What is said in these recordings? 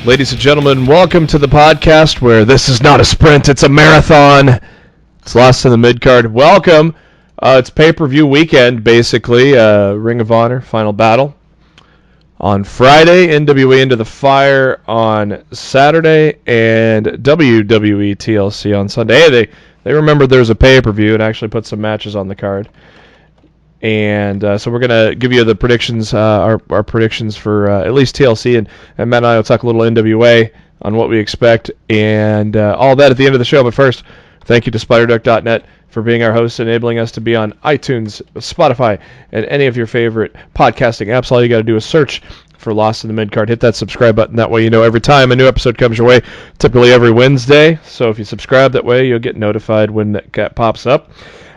Ladies and gentlemen, welcome to the podcast where this is not a sprint, it's a marathon. It's Lost in the Midcard. Welcome. It's pay-per-view weekend, basically. Ring of Honor Final Battle on Friday, NWA Into The Fire on Saturday, and WWE TLC on Sunday. Hey, they remembered there was a pay-per-view and actually put some matches on the card. And so we're going to give you the predictions, our predictions for at least TLC, and Matt and I will talk a little NWA on what we expect and all that at the end of the show. But first, thank you to SpiderDuck.net for being our host, enabling us to be on iTunes, Spotify, and any of your favorite podcasting apps. All you got to do is search for Lost in the Midcard. Hit that subscribe button. That way you know every time a new episode comes your way, typically every Wednesday. So if you subscribe that way, you'll get notified when that pops up.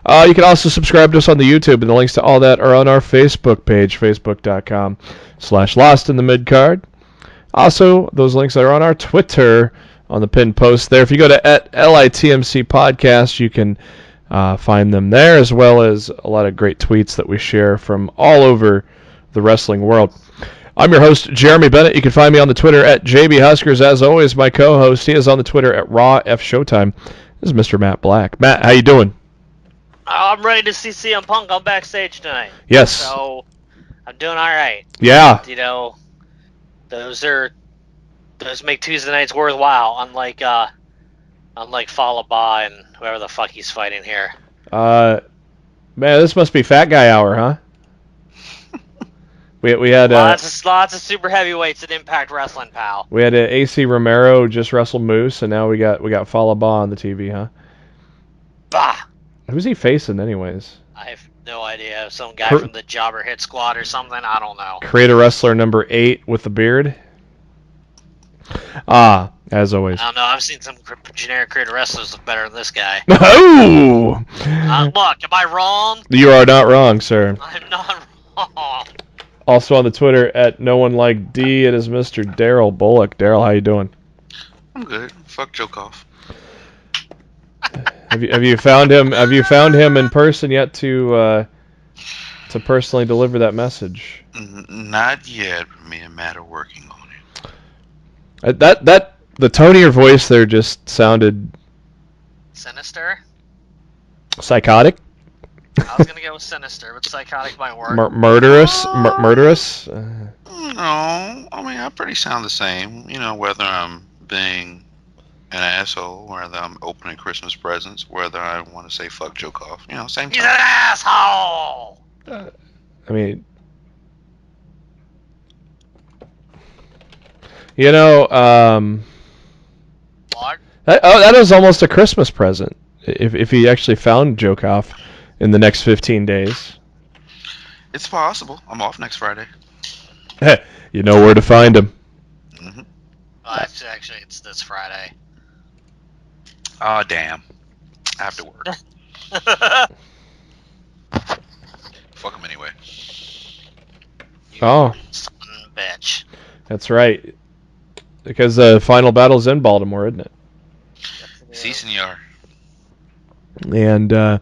You can also subscribe to us on the YouTube, and the links to all that are on our Facebook page, facebook.com/LostInTheMidcard. Also, those links are on our Twitter on the pinned post there. If you go to @LITMC Podcast, you can find them there, as well as a lot of great tweets that we share from all over the wrestling world. I'm your host, Jeremy Bennett. You can find me on the Twitter @JBHuskers. As always, my co-host, he is on the Twitter @RawFShowtime. This is Mr. Matt Black. Matt, how you doing? I'm ready to see CM Punk on backstage tonight. Yes. So, I'm doing all right. Yeah. You know, those make Tuesday nights worthwhile. Unlike Falaba and whoever the fuck he's fighting here. Man, this must be Fat Guy Hour, huh? we had lots of super heavyweights at Impact Wrestling, pal. We had AC Romero just wrestle Moose, and now we got Falaba on the TV, huh? Bah. Who's he facing, anyways? I have no idea. Some guy from the Jobber Hit Squad or something. I don't know. Creator Wrestler number 8 with the beard. As always. I don't know. I've seen some generic creator wrestlers look better than this guy. Oh! Look, am I wrong? You are not wrong, sir. I'm not wrong. Also on the Twitter @NoOneLikeD, it is Mr. Daryl Bullock. Daryl, how you doing? I'm good. Fuck Jokoff. Have you found him? Have you found him in person yet to personally deliver that message? Not yet. Me and Matt are working on it. The tone of your voice there just sounded Sinister. Psychotic. I was gonna go with sinister, but psychotic might work. Murderous. Murderous. No, I mean I pretty sound the same. You know, whether I'm being an asshole, whether I'm opening Christmas presents, whether I want to say fuck Jokoff. You know, same time. He's an asshole! I mean, you know, What? that is almost a Christmas present. If he actually found Jokoff in the next 15 days. It's possible. I'm off next Friday. You know where to find him. Mm-hmm. Actually, it's this Friday. Oh, damn. I have to work. Fuck him anyway. Oh. Son of a bitch. That's right. Because the final battle's in Baltimore, isn't it? Si, senor. And, well,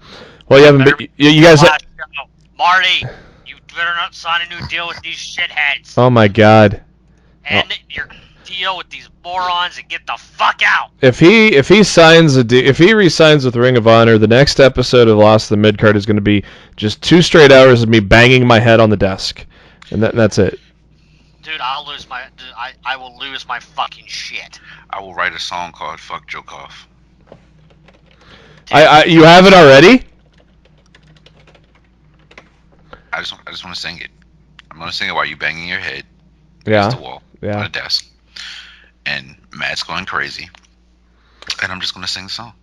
you haven't been, you guys... Marty, you better not sign a new deal with these shitheads. Oh, my God. End your deal with these morons and get the fuck out. If he re-signs with Ring of Honor, the next episode of Lost in the Midcard is going to be just 2 straight hours of me banging my head on the desk, and that's it. Dude, I will lose my fucking shit. I will write a song called "Fuck Jokoff." You have it already? I just want to sing it. I'm gonna sing it while you banging your head Yeah. against the wall on a desk, and Matt's going crazy, and I'm just gonna sing the song.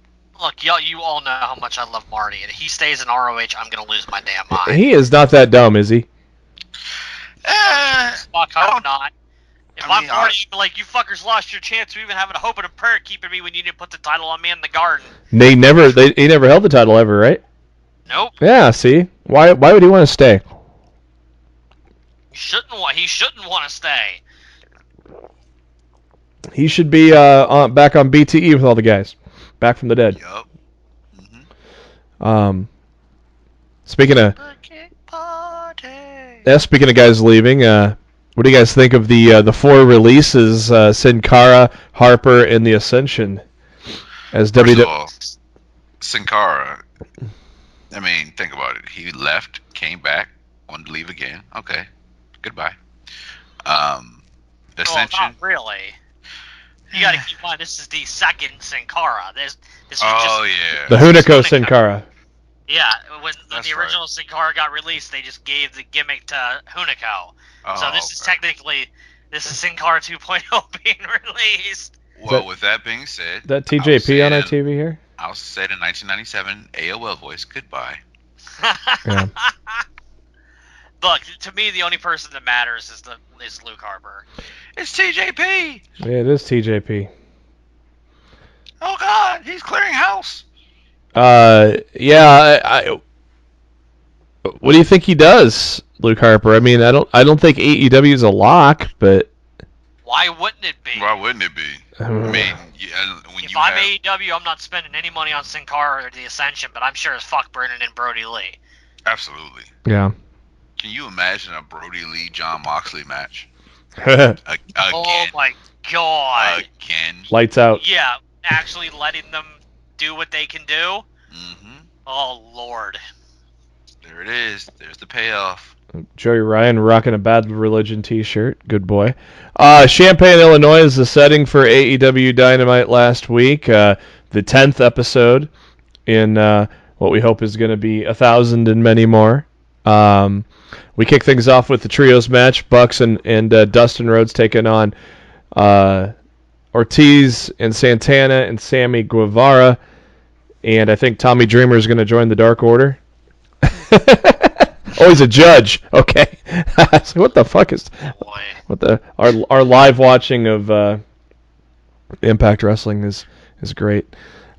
Look, y'all, you all know how much I love Marty, and if he stays in ROH, I'm gonna lose my damn mind. He is not that dumb, is he? Fuck, hope not. If I'm 40, like, you fuckers lost your chance of even having a hope and a prayer keeping me when you didn't put the title on me in the garden. He never held the title ever, right? Nope. Yeah, see? Why would he want to stay? He shouldn't want to stay. He should be back on BTE with all the guys. Back from the dead. Yup. Mm-hmm. Speaking of guys leaving, what do you guys think of the 4 releases, Sin Cara, Harper, and the Ascension? As First of all, Sin Cara, I mean, think about it. He left, came back, wanted to leave again. Okay, goodbye. Ascension. Well, not really. You got to keep in mind, this is the second Sin Cara. This was yeah. The Hunico Sin Cara. Yeah, when the original right. Sin Cara got released, they just gave the gimmick to Hunico. So this is technically, this is Sin Cara 2.0 being released. Well, with that being said, that TJP on our TV here? I'll say in 1997 AOL voice, goodbye. Yeah. Look, to me, the only person that matters is Luke Harper. It's TJP! Yeah, it is TJP. Oh God, he's clearing house. Yeah, what do you think he does, Luke Harper? I mean, I don't think AEW is a lock, but why wouldn't it be? Why wouldn't it be? I mean, if I'm AEW, I'm not spending any money on Sin Cara or the Ascension, but I'm sure as fuck bringing in Brody Lee. Absolutely. Yeah. Can you imagine a Brody Lee John Moxley match? Again. Oh my God. Again. Lights out. Yeah, actually letting them do what they can do. Mm-hmm. Oh Lord. There it is. There's the payoff. Joey Ryan rocking a Bad Religion t-shirt. Good boy. Champaign, Illinois is the setting for AEW Dynamite last week. The 10th episode in what we hope is going to be 1,000 and many more. We kick things off with the trios match. Bucks and Dustin Rhodes taking on Ortiz and Santana and Sammy Guevara. And I think Tommy Dreamer is going to join the Dark Order. Oh, he's a judge. Okay. So what the fuck is our live watching of Impact Wrestling is great.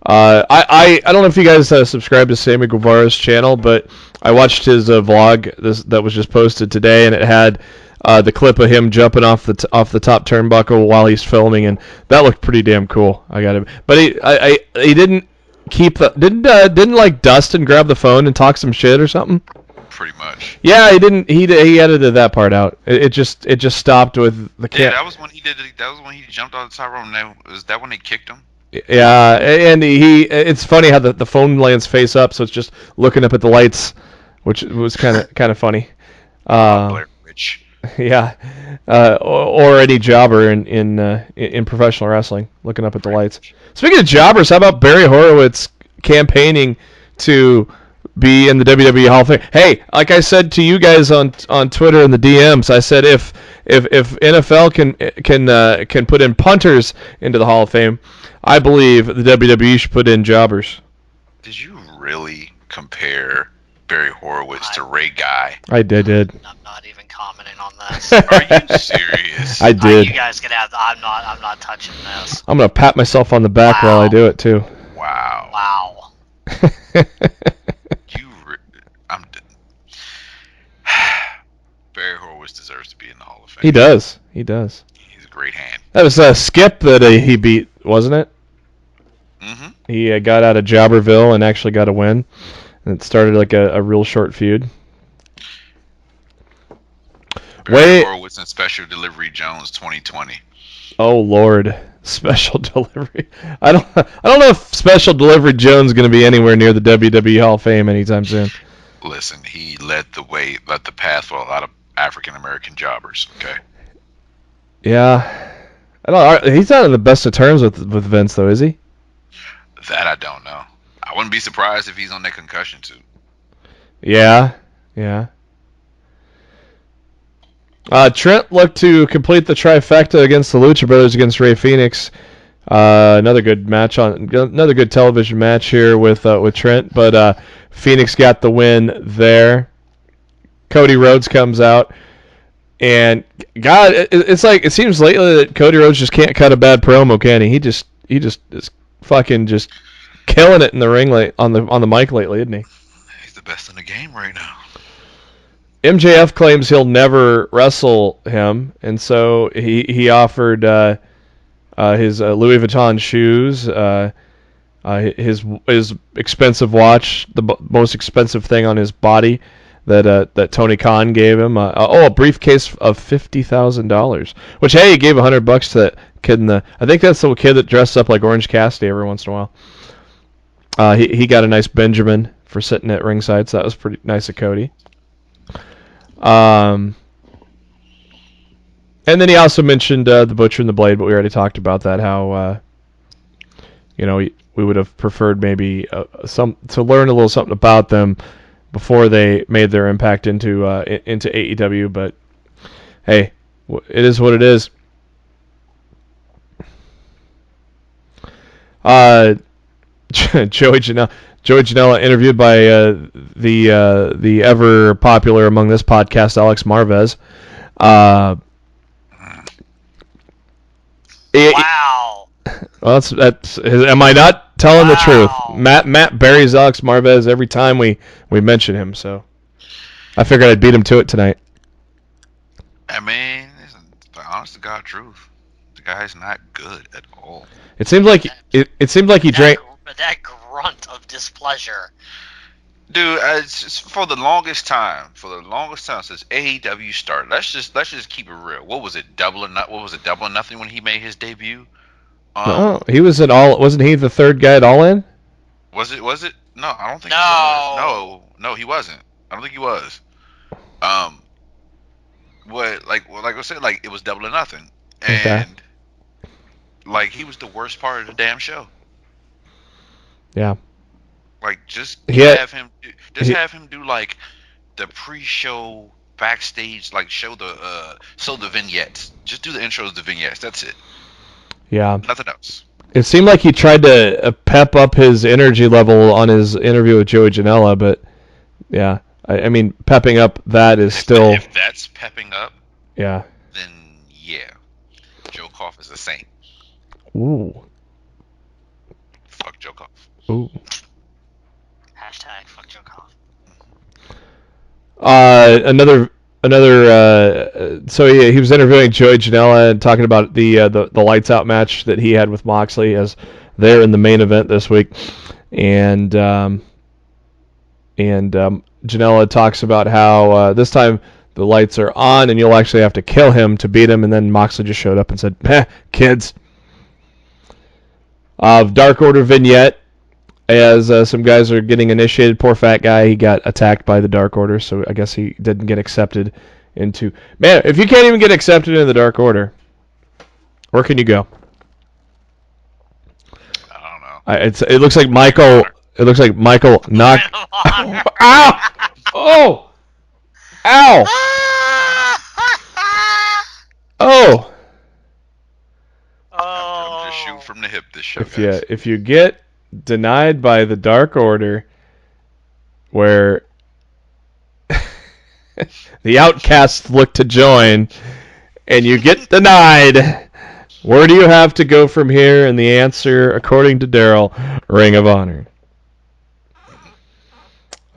I don't know if you guys subscribe to Sammy Guevara's channel, but I watched his vlog that was just posted today, and it had the clip of him jumping off the top turnbuckle while he's filming, and that looked pretty damn cool. I got it, but he didn't didn't like Dustin grab the phone and talk some shit or something. Pretty much. Yeah, he didn't. He edited that part out. It just stopped with the camera. Yeah, that was when he did. That was when he jumped on the top rope. Was that when they kicked him? Yeah, and it's funny how the phone lands face up, so it's just looking up at the lights, which was kind of funny. Blair Witch. Yeah, or any jobber in professional wrestling, looking up at the lights. Speaking of jobbers, how about Barry Horowitz campaigning to be in the WWE Hall of Fame? Hey, like I said to you guys on Twitter in the DMs, I said if NFL can put in punters into the Hall of Fame, I believe the WWE should put in jobbers. Did you really compare Barry Horowitz to Ray Guy? I did. I'm not even commenting on this. Are you serious? I did. You guys can have. I'm not touching this. I'm gonna pat myself on the back while I do it too. Wow. Barry Horowitz deserves to be in the Hall of Fame. He does. He's a great hand. That was Skip that he beat, wasn't it? Mm-hmm. He got out of Jobberville and actually got a win. And it started like a real short feud. Barry Horowitz and Special Delivery Jones 2020. Oh Lord, Special Delivery. I don't know if Special Delivery Jones is going to be anywhere near the WWE Hall of Fame anytime soon. Listen, he led the path for a lot of African American jobbers. Okay. Yeah, he's not in the best of terms with Vince, though, is he? That I don't know. I wouldn't be surprised if he's on that concussion suit. Yeah. Trent looked to complete the trifecta against the Lucha Brothers against Rey Fenix. Another good television match here with Trent, but Phoenix got the win there. Cody Rhodes comes out, And God, it's like it seems lately that Cody Rhodes just can't cut a bad promo, can he? He just is fucking just killing it in the ring on the mic lately, isn't he? He's the best in the game right now. MJF claims he'll never wrestle him, and so he offered his Louis Vuitton shoes, his expensive watch, the most expensive thing on his body that Tony Khan gave him. A briefcase of $50,000. Which, hey, he gave $100 to that kid I think that's the kid that dressed up like Orange Cassidy every once in a while. He got a nice Benjamin for sitting at ringside, so that was pretty nice of Cody. And then he also mentioned the Butcher and the Blade, but we already talked about that. How we would have preferred maybe to learn a little something about them before they made their impact into AEW. But hey, it is what it is. Joey Janela interviewed by the ever popular among this podcast, Alex Marvez. Wow. Well, that's. Am I not telling the truth? Matt buries Alex Marvez every time we mention him, so I figured I'd beat him to it tonight. I mean, it's the honest to God truth. The guy's not good at all. It seems like it seemed like he drank. That grunt of displeasure. Dude, for the longest time since AEW started, let's just keep it real. What was it, Double or Nothing when he made his debut? No, he was at All. Wasn't he the third guy at All In? Was it? No, I don't think he was. No, he wasn't. I don't think he was. Like I said, like it was Double or Nothing, and like he was the worst part of the damn show. Yeah. Like have him do like the pre-show backstage, like show the vignettes. Just do the intros, the vignettes. That's it. Yeah. Nothing else. It seemed like he tried to pep up his energy level on his interview with Joey Janela, but yeah, I mean, pepping up that is still. If that's pepping up, yeah. Then yeah, Joe Koff is a saint. Ooh. Fuck Joe Koff. Ooh. Hashtag fuck Joe Koff. So he was interviewing Joey Janela and talking about the lights out match that he had with Moxley as they're in the main event this week, and Janela talks about how this time the lights are on and you'll actually have to kill him to beat him, and then Moxley just showed up and said, kids. Dark Order vignette as some guys are getting initiated. Poor fat guy, he got attacked by the Dark Order, so I guess he didn't get accepted into. Man, if you can't even get accepted into the Dark Order, where can you go? I don't know. It looks like Michael. It looks like Michael knocked. Ow! Oh! Ow! Oh! Just shoot from the hip this show, guys. If you get denied by the Dark Order, where the outcasts look to join, and you get denied, where do you have to go from here? And the answer, according to Daryl, Ring of Honor.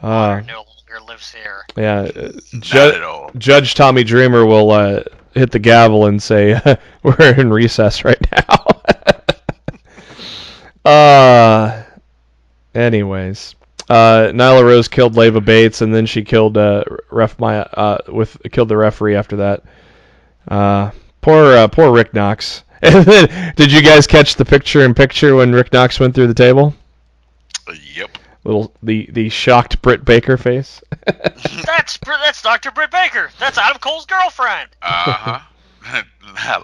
Honor no longer lives here. Yeah, Not at all. Judge Tommy Dreamer will hit the gavel and say, we're in recess right now. Anyways, Nyla Rose killed Leva Bates, and then she killed killed the referee after that. Poor Rick Knox. And then, did you guys catch the picture-in-picture when Rick Knox went through the table? Yep. The shocked Britt Baker face. That's Dr. Britt Baker. That's Adam Cole's girlfriend. Uh-huh.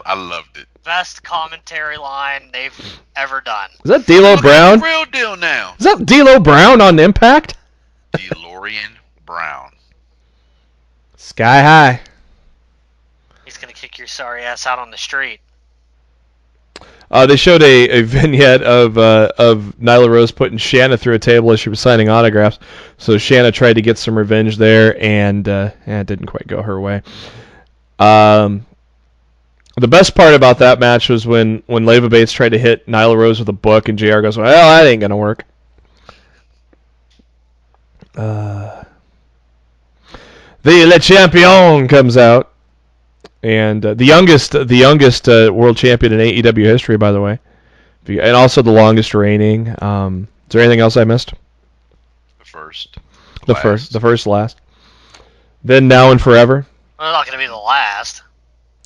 I loved it. Best commentary line they've ever done. Is that D'Lo Brown? Real deal now. Is that D'Lo Brown on Impact? DeLorean Brown. Sky high. He's gonna kick your sorry ass out on the street. They showed a vignette of Nyla Rose putting Shanna through a table as she was signing autographs. So Shanna tried to get some revenge there, and it didn't quite go her way. The best part about that match was when Leva Bates tried to hit Nyla Rose with a book, and JR goes, well, that ain't going to work. The Le Champion comes out, and the youngest world champion in AEW history, by the way, and also the longest reigning. Is there anything else I missed? The first, last. Then, now, and forever. Well, not going to be the last.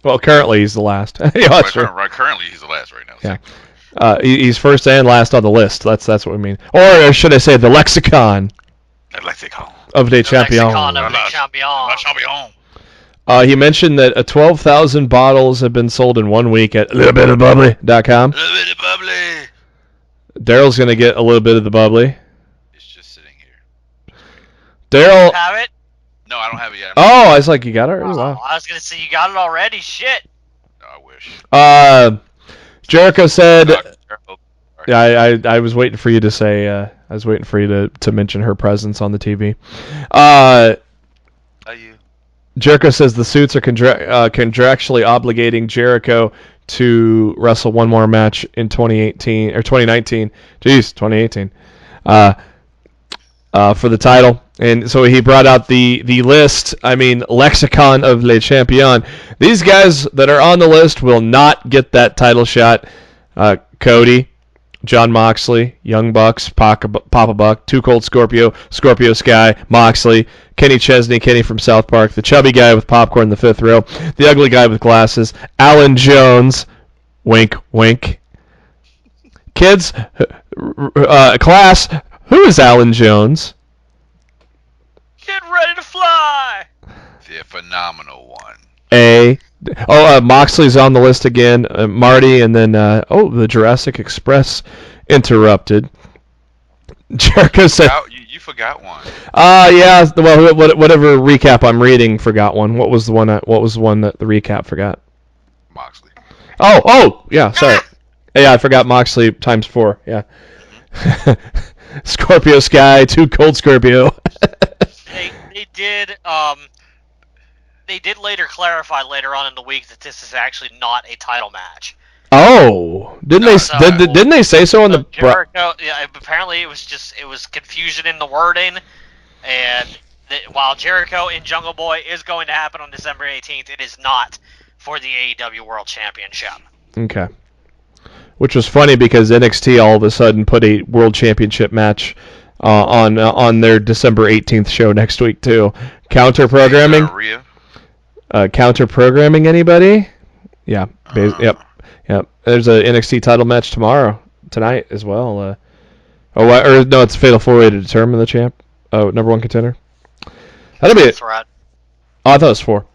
Well, currently he's the last. Yeah, that's right, currently he's the last right now. Yeah. He's first and last on the list. That's what we mean. Or should I say the lexicon? Of Le Champion. He mentioned that 12,000 bottles have been sold in 1 week at littleBitOfBubbly.com. Little bit of bubbly. Daryl's going to get a little bit of the bubbly. It's just sitting here. Daryl. Have it? No, I don't have it yet. Oh, I was like, you got it? Oh, Wow. I was going to say, you got it already? Shit. No, I wish. Jericho said... Yeah, I was waiting for you to say... I was waiting for you to mention her presence on the TV. Jericho says the suits are contractually obligating Jericho to wrestle one more match in 2018 or 2019. Jeez, 2018. For the title. And so he brought out the list, lexicon of Le Champion. These guys that are on the list will not get that title shot. Cody, John Moxley, Young Bucks, Papa Buck, Too Cold Scorpio, Scorpio Sky, Moxley, Kenny Chesney, Kenny from South Park, the chubby guy with popcorn in the fifth row, the ugly guy with glasses, Alan Jones, wink, wink. Kids, class, who is Alan Jones? Get ready to fly! The phenomenal one. Moxley's on the list again. Marty, and then the Jurassic Express interrupted. Jericho said, "You forgot one." Yeah. Well, whatever recap I'm reading, forgot one. What was the one? What was the one that the recap forgot? Moxley. Oh, yeah. Sorry. Yeah, I forgot Moxley times 4. Yeah. Scorpio Sky, Too Cold Scorpio. They did later clarify later on in the week that this is actually not a title match. Oh, didn't they say so on the Jericho? Yeah, apparently it was confusion in the wording, and while Jericho in Jungle Boy is going to happen on December 18th, it is not for the AEW World Championship. Okay. Which was funny because NXT all of a sudden put a World Championship match on their December 18th show next week too. Counter programming. Counter programming anybody? Yeah. Yep. There's a NXT title match tonight as well. It's Fatal 4-Way to determine the champ. Number 1 contender. That'll be it. Threat. Oh, I thought it was 4.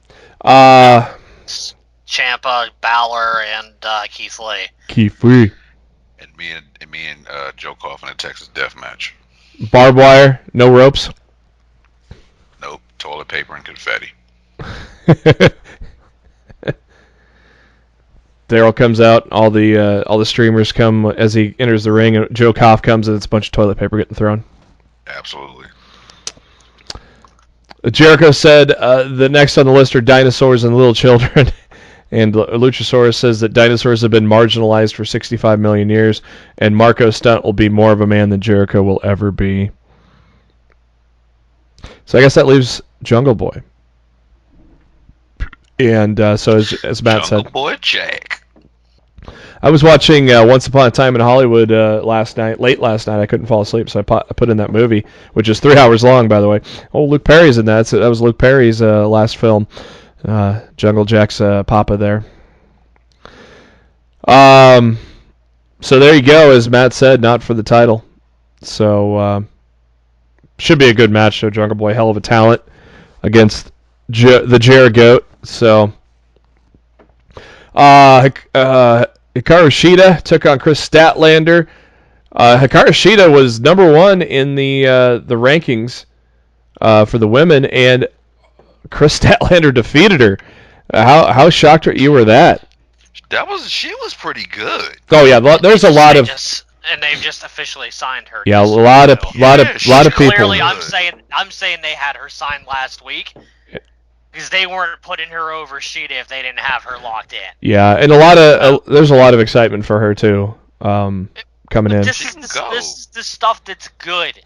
Ciampa, Balor, and Keith Lee. Keith Lee. And me and Joe Koff in a Texas Death Match. Barbed wire, no ropes. Nope, toilet paper and confetti. Daryl comes out. All the streamers come as he enters the ring. And Joe Koff comes, and it's a bunch of toilet paper getting thrown. Absolutely. Jericho said the next on the list are dinosaurs and little children. And Luchasaurus says that dinosaurs have been marginalized for 65 million years, and Marco Stunt will be more of a man than Jericho will ever be. So I guess that leaves Jungle Boy. And so as Matt said, Jungle Boy Jack. I was watching Once Upon a Time in Hollywood late last night. I couldn't fall asleep, so I put in that movie, which is 3 hours long, by the way. Oh, Luke Perry's in that. That was Luke Perry's last film. Jungle Jack's papa there. So there you go, as Matt said, not for the title. So should be a good match. So Jungle Boy, hell of a talent against the Jericho. So Hikaru Shida took on Chris Statlander. Hikaru Shida was number 1 in the rankings for the women, and Chris Statlander defeated her. How shocked you were that? She was pretty good. Oh yeah, there's a lot of. And they've just officially signed her. Yeah, a lot of people. Clearly, I'm saying they had her signed last week Because they weren't putting her over Sheeta if they didn't have her locked in. Yeah, and there's a lot of excitement for her too, coming in. This is the stuff that's good.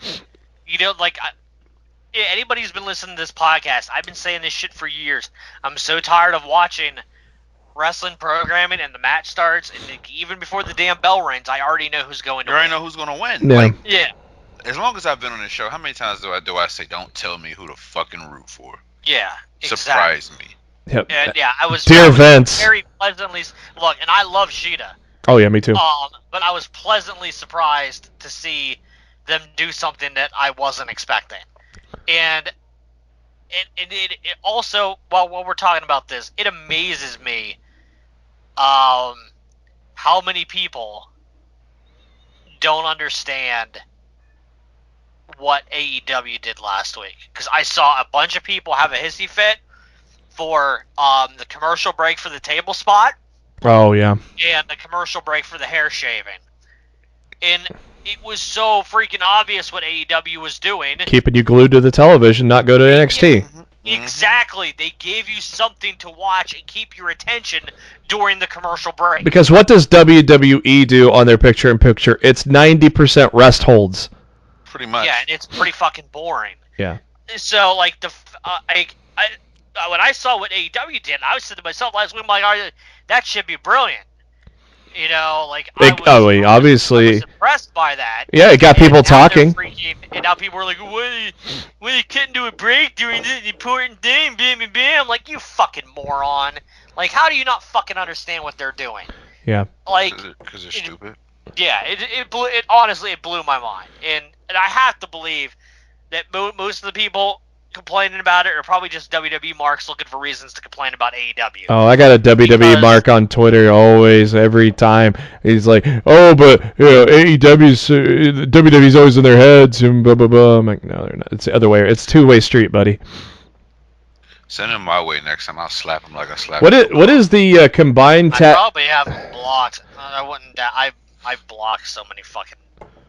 You know, like anybody who's been listening to this podcast, I've been saying this shit for years. I'm so tired of watching wrestling programming and the match starts, and even before the damn bell rings, I already know who's going to win. You already know who's going to win. Yeah. Like, Yeah. As long as I've been on this show, how many times do I say, don't tell me who to fucking root for? Yeah, exactly. Surprise me. Yep. And yeah, I was Vince. very pleasantly look, and I love Sheeta. Oh yeah, me too. But I was pleasantly surprised to see them do something that I wasn't expecting. And it also, while we're talking about this, it amazes me how many people don't understand what AEW did last week. Because I saw a bunch of people have a hissy fit for the commercial break for the table spot. Oh, yeah. And the commercial break for the hair shaving. And it was so freaking obvious what AEW was doing. Keeping you glued to the television, not go to NXT. Yeah, exactly. They gave you something to watch and keep your attention during the commercial break. Because what does WWE do on their picture-in-picture? It's 90% rest holds. Pretty much. Yeah, and it's pretty fucking boring. Yeah. So, like, when I saw what AEW did, I was saying to myself last week, I'm like, oh, that should be brilliant. You know, like, obviously, I was impressed by that. Yeah, it got people talking. And now people are like, well, you couldn't do a break during this important thing, bam, bam, bam. Like, you fucking moron. Like, how do you not fucking understand what they're doing? Yeah. Like, because they're stupid. Yeah, it honestly, it blew my mind. And I have to believe that most of the people complaining about it are probably just WWE marks looking for reasons to complain about AEW. Oh, I got a WWE mark on Twitter always, every time. He's like, oh, but WWE's always in their heads and blah, blah, blah. I'm like, no, they're not. It's the other way. It's two-way street, buddy. Send him my way next time. I'll slap him like I slap What is the combined I probably have them blocked. I wouldn't. I've blocked so many fucking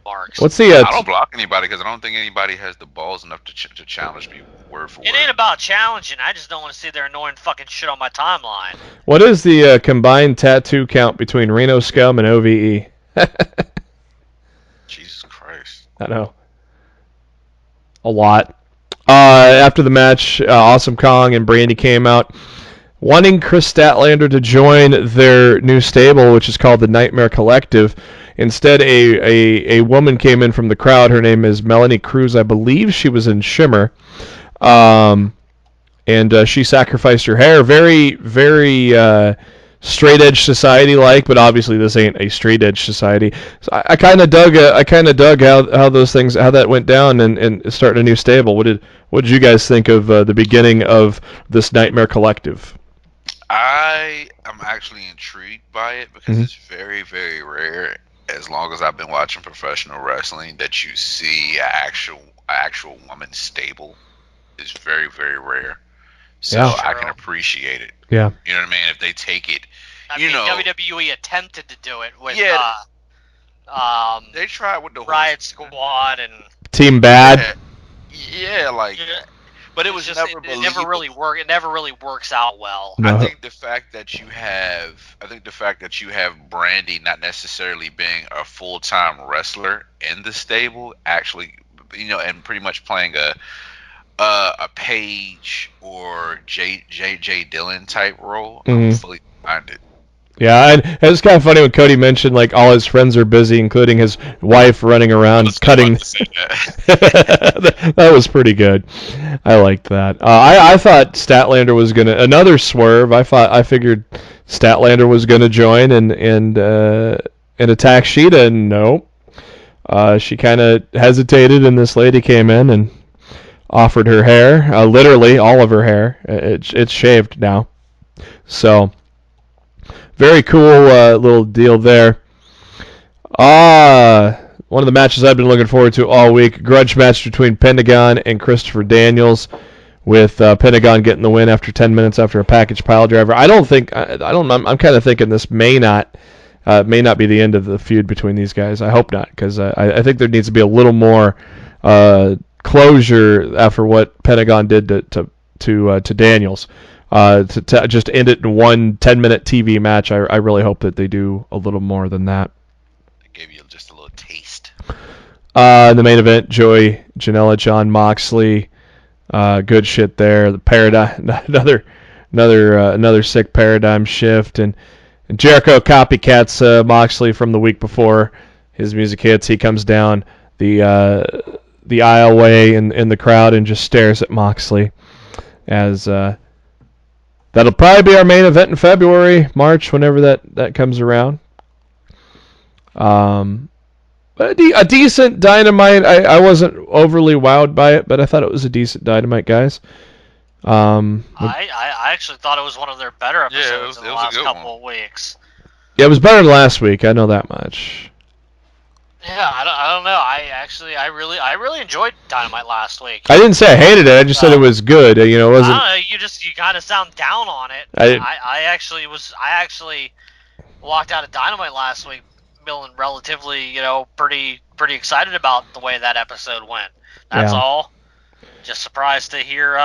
marks. What's the? I don't block anybody because I don't think anybody has the balls enough to challenge me word for word. It ain't about challenging. I just don't want to see their annoying fucking shit on my timeline. What is the combined tattoo count between Reno Scum and OVE? Jesus Christ. I know. A lot. After the match, Awesome Kong and Brandy came out wanting Chris Statlander to join their new stable, which is called the Nightmare Collective. Instead, a woman came in from the crowd. Her name is Melanie Cruz. I believe she was in Shimmer. And she sacrificed her hair. Very, very straight edge society like, but obviously this ain't a straight edge society. So I kind of dug how those things, how that went down and starting a new stable. What did you guys think of the beginning of this Nightmare Collective? I am actually intrigued by it because it's very, very rare, as long as I've been watching professional wrestling, that you see actual woman stable. Is very, very rare. So Yeah. I can appreciate it. Yeah. You know what I mean? If they take it, I mean, WWE attempted to do it with they tried with the Riot Squad and Team Bad. Yeah, like, but it was just, never it never really worked. It never really works out well. No. I think the fact that you have Brandy not necessarily being a full-time wrestler in the stable, actually, and pretty much playing a Paige or J Dillon type role, I'm fully behind it. Yeah, and it was kind of funny when Cody mentioned like all his friends are busy, including his wife running around cutting. That was pretty good. I liked that. I thought Statlander was gonna another swerve. I figured Statlander was gonna join and attack Sheeta, and no, she kind of hesitated, and this lady came in and offered her hair, literally all of her hair. It's shaved now, so. Very cool little deal there. One of the matches I've been looking forward to all week, grudge match between Pentagon and Christopher Daniels, with Pentagon getting the win after 10 minutes after a package pile driver. I'm kind of thinking this may not be the end of the feud between these guys. I hope not, because I think there needs to be a little more closure after what Pentagon did to to Daniels. To just end it in one 10-minute TV match, I really hope that they do a little more than that. I gave you just a little taste. In the main event, Joey Janela, Jon Moxley, good shit there. The paradigm, another sick paradigm shift, and Jericho copycats Moxley from the week before. His music hits, he comes down the aisleway in the crowd and just stares at Moxley as. That'll probably be our main event in February, March, whenever that comes around. A decent Dynamite. I wasn't overly wowed by it, but I thought it was a decent Dynamite, guys. I actually thought it was one of their better episodes in the last couple of weeks. Yeah, it was better than last week. I know that much. Yeah, I don't know. I really enjoyed Dynamite last week. I didn't say I hated it. I just said it was good. It wasn't. I don't know. You kind of sound down on it. I actually walked out of Dynamite last week feeling relatively, pretty excited about the way that episode went. That's all. Just surprised to hear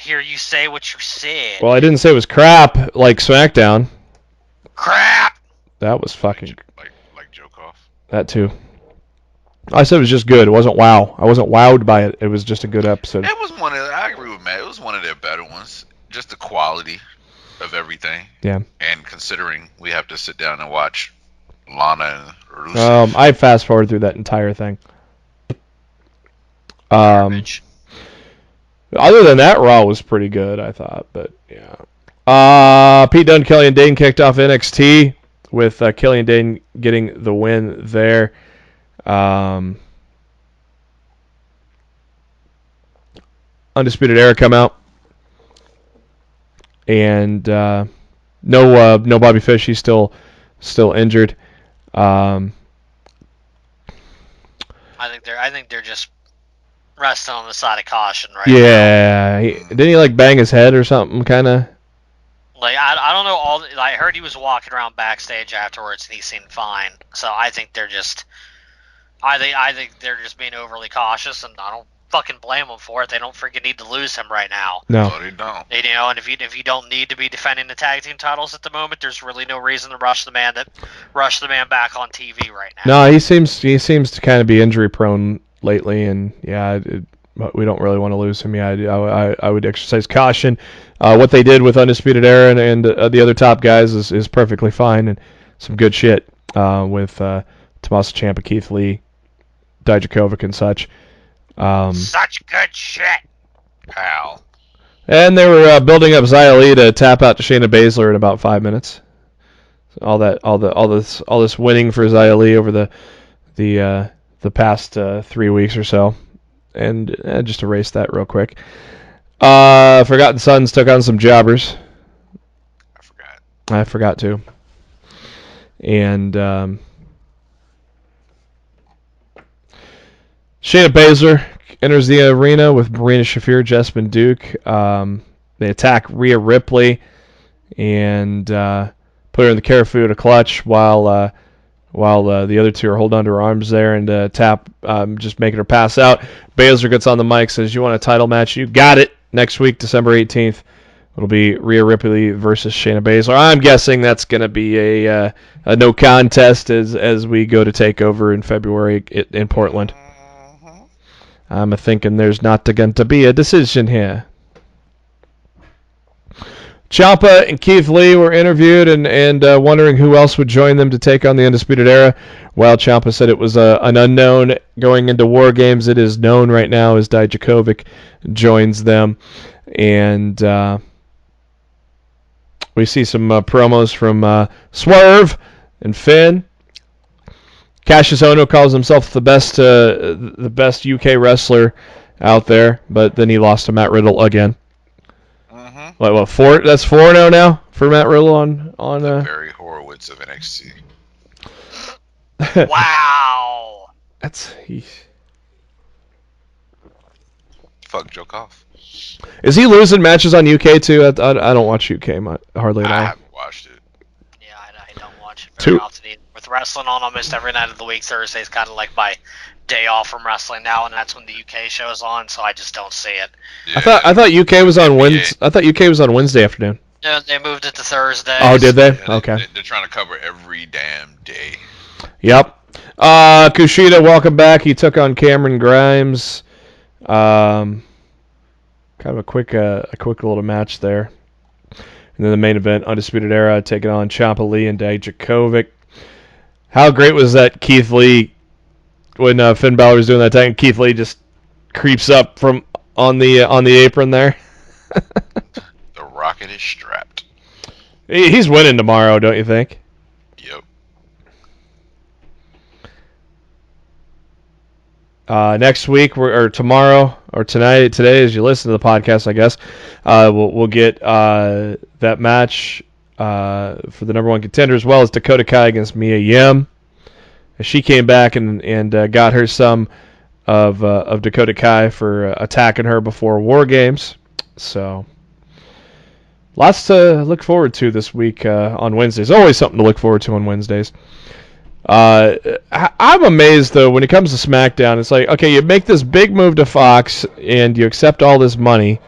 you say what you said. Well, I didn't say it was crap like SmackDown. Crap. That was fucking. Like joke off. That too. I said it was just good. It wasn't wow. I wasn't wowed by it. It was just a good episode. It was I agree with Matt. It was one of their better ones. Just the quality of everything. Yeah. And considering we have to sit down and watch Lana and Rusev. I fast forward through that entire thing. Garbage. Other than that, Raw was pretty good, I thought. But yeah. Pete Dunne, Killian Dane kicked off NXT with Killian Dane getting the win there. Undisputed Era come out. And no Bobby Fish. He's still injured. I think they're just resting on the side of caution right now. Yeah, didn't he bang his head or something, kind of? I don't know. I heard he was walking around backstage afterwards and he seemed fine. So I think they're just, I think they're just being overly cautious, and I don't fucking blame them for it. They don't freaking need to lose him right now. No, they don't. And if you don't need to be defending the tag team titles at the moment, there's really no reason to rush the man back on TV right now. No, he seems to kind of be injury prone lately, and we don't really want to lose him. Yeah, I would exercise caution. What they did with Undisputed Era and the other top guys is perfectly fine, and some good shit with Tommaso Ciampa, Keith Lee, Dijakovic, and such. Such good shit, pal. And they were building up Xia Li to tap out to Shayna Baszler in about 5 minutes. All this winning for Xia Li over the past 3 weeks or so, and just erase that real quick. Forgotten Sons took on some jobbers. I forgot too. And Shayna Baszler enters the arena with Marina Shafir, Jessamyn Duke. They attack Rhea Ripley and put her in the Karafuda clutch while the other two are holding onto her arms there and tap, just making her pass out. Baszler gets on the mic, says, "You want a title match? You got it. Next week, December 18th, it'll be Rhea Ripley versus Shayna Baszler." I'm guessing that's going to be a no contest as we go to TakeOver in February in Portland. I'm thinking there's not going to be a decision here. Ciampa and Keith Lee were interviewed and wondering who else would join them to take on the Undisputed Era. While Ciampa said it was an unknown going into War Games, it is known right now as Dijakovic joins them. And we see some promos from Swerve and Finn. Cassius Ohno calls himself the best UK wrestler out there, but then he lost to Matt Riddle again. What, 4? That's 4-0 now for Matt Riddle on the Barry Horowitz of NXT. Wow. Fuck, joke off. Is he losing matches on UK too? I don't watch UK hardly at all. I haven't watched it. Yeah, I don't watch it very often either. With wrestling on almost every night of the week, Thursday's kind of like my day off from wrestling now, and that's when the UK show is on, so I just don't see it. Yeah. I thought UK was on Wednesday. I thought UK was on Wednesday afternoon. No, they moved it to Thursday. Oh, did they? Yeah, Okay. They're trying to cover every damn day. Yep. Kushida, welcome back. He took on Cameron Grimes. Kind of a quick little match there. And then the main event, Undisputed Era, taking on Ciampa Lee and Dijakovic. How great was that Keith Lee when Finn Balor was doing that thing? Keith Lee just creeps up from on the apron there. The Rocket is strapped. He's winning tomorrow, don't you think? Yep. Next week or tomorrow or today as you listen to the podcast, I guess we'll get that match for the number one contender, as well as Dakota Kai against Mia Yim. She came back and got her some of Dakota Kai for attacking her before War Games. So lots to look forward to this week on Wednesdays. Always something to look forward to on Wednesdays. I'm amazed, though, when it comes to SmackDown. It's like, okay, you make this big move to Fox, and you accept all this money,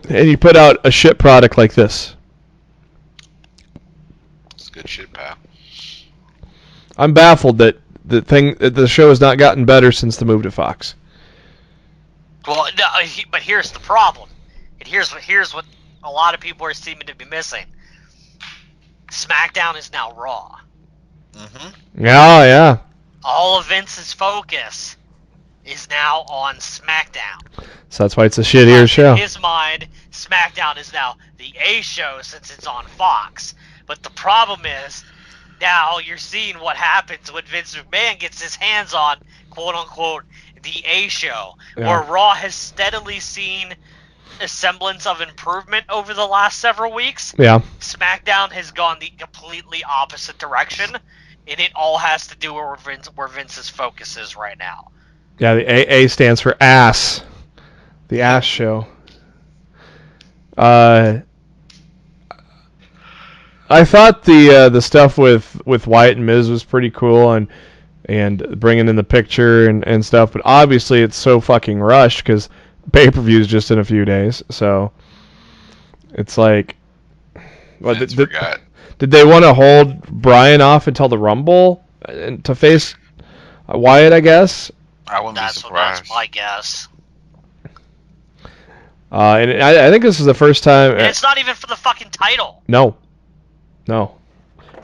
and you put out a shit product like this. It's good shit, pal. I'm baffled that the show has not gotten better since the move to Fox. Well, no, but here's the problem. And here's what a lot of people are seeming to be missing. SmackDown is now Raw. Mm-hmm. Yeah. All of Vince's focus is now on SmackDown. So that's why it's a shittier show. In his mind, SmackDown is now the A show since it's on Fox. But the problem is, now you're seeing what happens when Vince McMahon gets his hands on, quote-unquote, the A show, where Raw has steadily seen a semblance of improvement over the last several weeks. Yeah. SmackDown has gone the completely opposite direction, and it all has to do where Vince's focus is right now. Yeah, the AA stands for ass. The ass show. I thought the stuff with Wyatt and Miz was pretty cool and bringing in the picture and stuff, but obviously it's so fucking rushed because pay-per-view is just in a few days, so it's like, well, did they want to hold Bryan off until the Rumble to face Wyatt, I guess? I wouldn't be surprised. That's my guess. And I think this is the first time. And it's not even for the fucking title. No.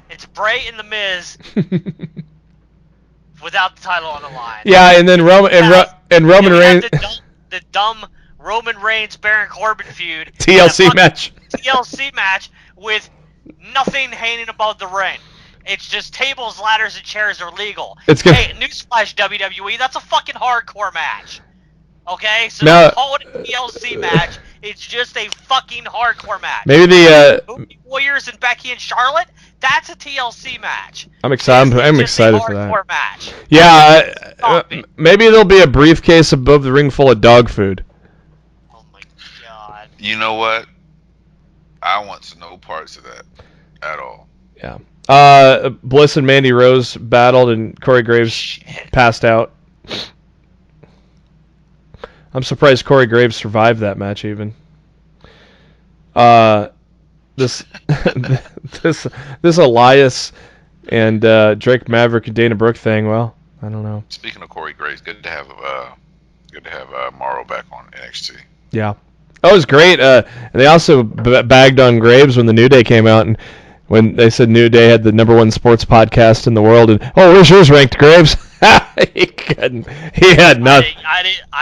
It's Bray and the Miz without the title on the line. Yeah, and then Roman Reigns. The dumb Roman Reigns Baron Corbin feud. TLC match. TLC match with nothing hanging above the ring. It's just tables, ladders, and chairs are legal. Hey, newsflash WWE, that's a fucking hardcore match. Okay, so now, call it a TLC match. It's just a fucking hardcore match. Maybe the Warriors and Becky and Charlotte. That's a TLC match. I'm excited. I'm excited for that. Match. Yeah, maybe there'll be a briefcase above the ring full of dog food. Oh my god. You know what? I want no parts of that at all. Yeah. Bliss and Mandy Rose battled, and Corey Graves passed out. I'm surprised Corey Graves survived that match even. This Elias and Drake Maverick and Dana Brooke thing. Well, I don't know. Speaking of Corey Graves, good to have Morrow back on NXT. Yeah, that was great. They also bagged on Graves when the New Day came out, and when they said New Day had the #1 sports podcast in the world, and where's yours ranked, Graves? He couldn't. He had nothing. I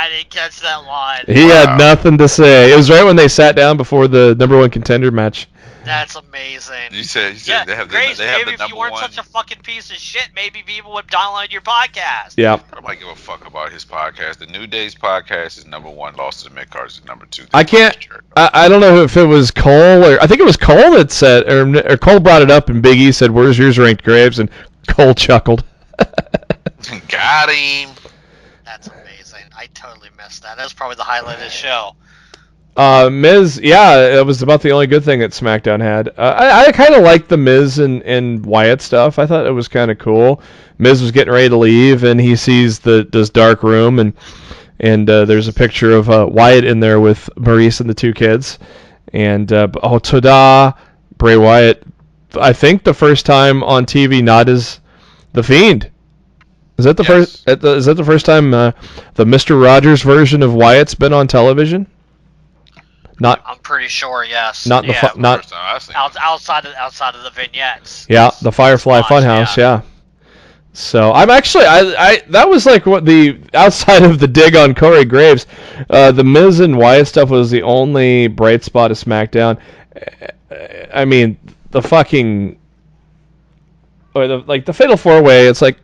didn't catch that line. He had nothing to say. It was right when they sat down before the #1 contender match. That's amazing. You said they have Graves, the number maybe if you weren't one. such a fucking piece of shit, maybe people would download your podcast. Yeah. I don't give a fuck about his podcast. The New Day's podcast is #1. Lost to the Midcard is #2. I can't. I don't know if it was Cole or I think it was Cole that said, or Cole brought it up, and Big E said, "Where's yours ranked, Graves?" And Cole chuckled. Got him. That's amazing. I totally missed that. That was probably the highlight of the show. Miz, yeah, it was about the only good thing that SmackDown had. I kind of liked the Miz and Wyatt stuff. I thought it was kind of cool. Miz was getting ready to leave, and he sees this dark room, and there's a picture of Wyatt in there with Maurice and the two kids. And ta-da, Bray Wyatt. I think the first time on TV, not as the Fiend. Is that the first? Is that the first time the Mr. Rogers version of Wyatt's been on television? Not. I'm pretty sure, yes. Not yeah, the not outside of the vignettes. Yeah, the Firefly Funhouse. Yeah. So I'm actually I that was like what the outside of the dig on Corey Graves, the Miz and Wyatt stuff was the only bright spot of SmackDown. I mean the fucking or the Fatal 4-Way. It's like,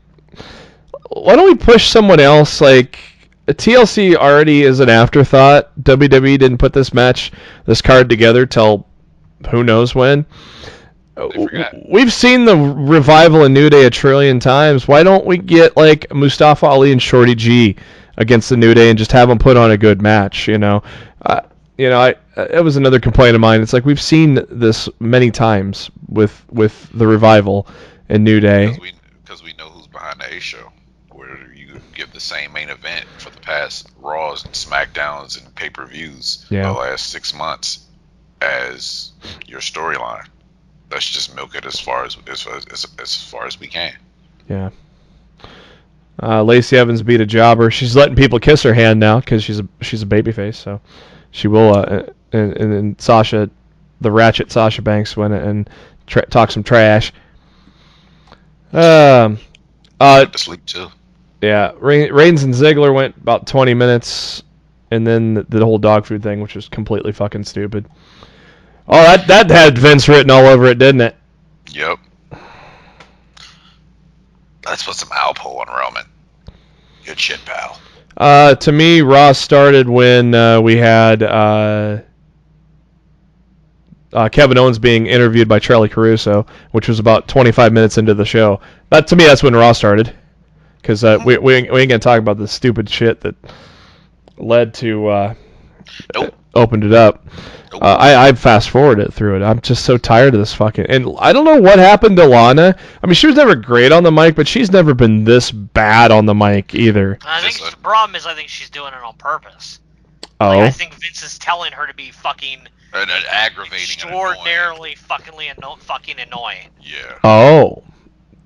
why don't we push someone else? Like TLC already is an afterthought. WWE didn't put this card together till who knows when. We've seen the Revival and New Day a trillion times. Why don't we get like Mustafa Ali and Shorty G against the New Day and just have them put on a good match? It was another complaint of mine. It's like we've seen this many times with the Revival and New Day. Because we know who's behind the A show. Where you give the same main event for the past Raws and SmackDowns and pay-per-views the last 6 months as your storyline. Let's just milk it as far as we can. Yeah. Lacey Evans beat a jobber. She's letting people kiss her hand now because she's a babyface. So she will. And Sasha, the ratchet Sasha Banks, went and talk some trash. To sleep too. Yeah. Reigns and Ziggler went about 20 minutes, and then the whole dog food thing, which was completely fucking stupid. Oh, that had Vince written all over it, didn't it? Yep. Let's put some Alpo on Roman. Good shit, pal. To me, Raw started when we had Kevin Owens being interviewed by Charlie Caruso, which was about 25 minutes into the show. To me, that's when Raw started. Because we ain't going to talk about the stupid shit that led to opened it up. I fast-forwarded through it. I'm just so tired of this fucking... And I don't know what happened to Lana. I mean, she was never great on the mic, but she's never been this bad on the mic either. I think the problem is I think she's doing it on purpose. Oh. Like, I think Vince is telling her to be fucking... aggravating extraordinarily fucking annoying. Yeah. Oh.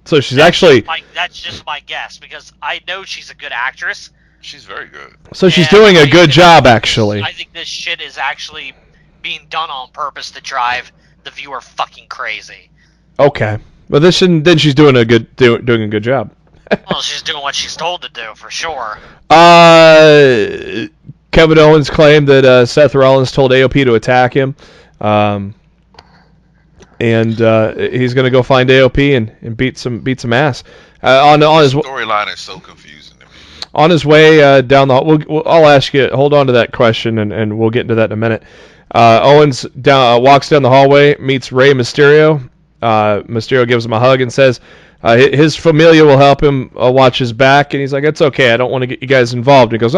So she's actually... That's just my guess, because I know she's a good actress. She's very good. So she's doing a good job, actually. I think this shit is actually being done on purpose to drive the viewer fucking crazy. Okay. Well, then she's doing a good job. Well, she's doing what she's told to do, for sure. Kevin Owens claimed that Seth Rollins told AOP to attack him. And he's going to go find AOP and beat some ass. On his storyline is so confusing to me. On his way down the, I'll ask you. Hold on to that question, and we'll get into that in a minute. Owens walks down the hallway, meets Rey Mysterio. Mysterio gives him a hug and says his familia will help him watch his back, and he's like, "It's okay. I don't want to get you guys involved." And he goes,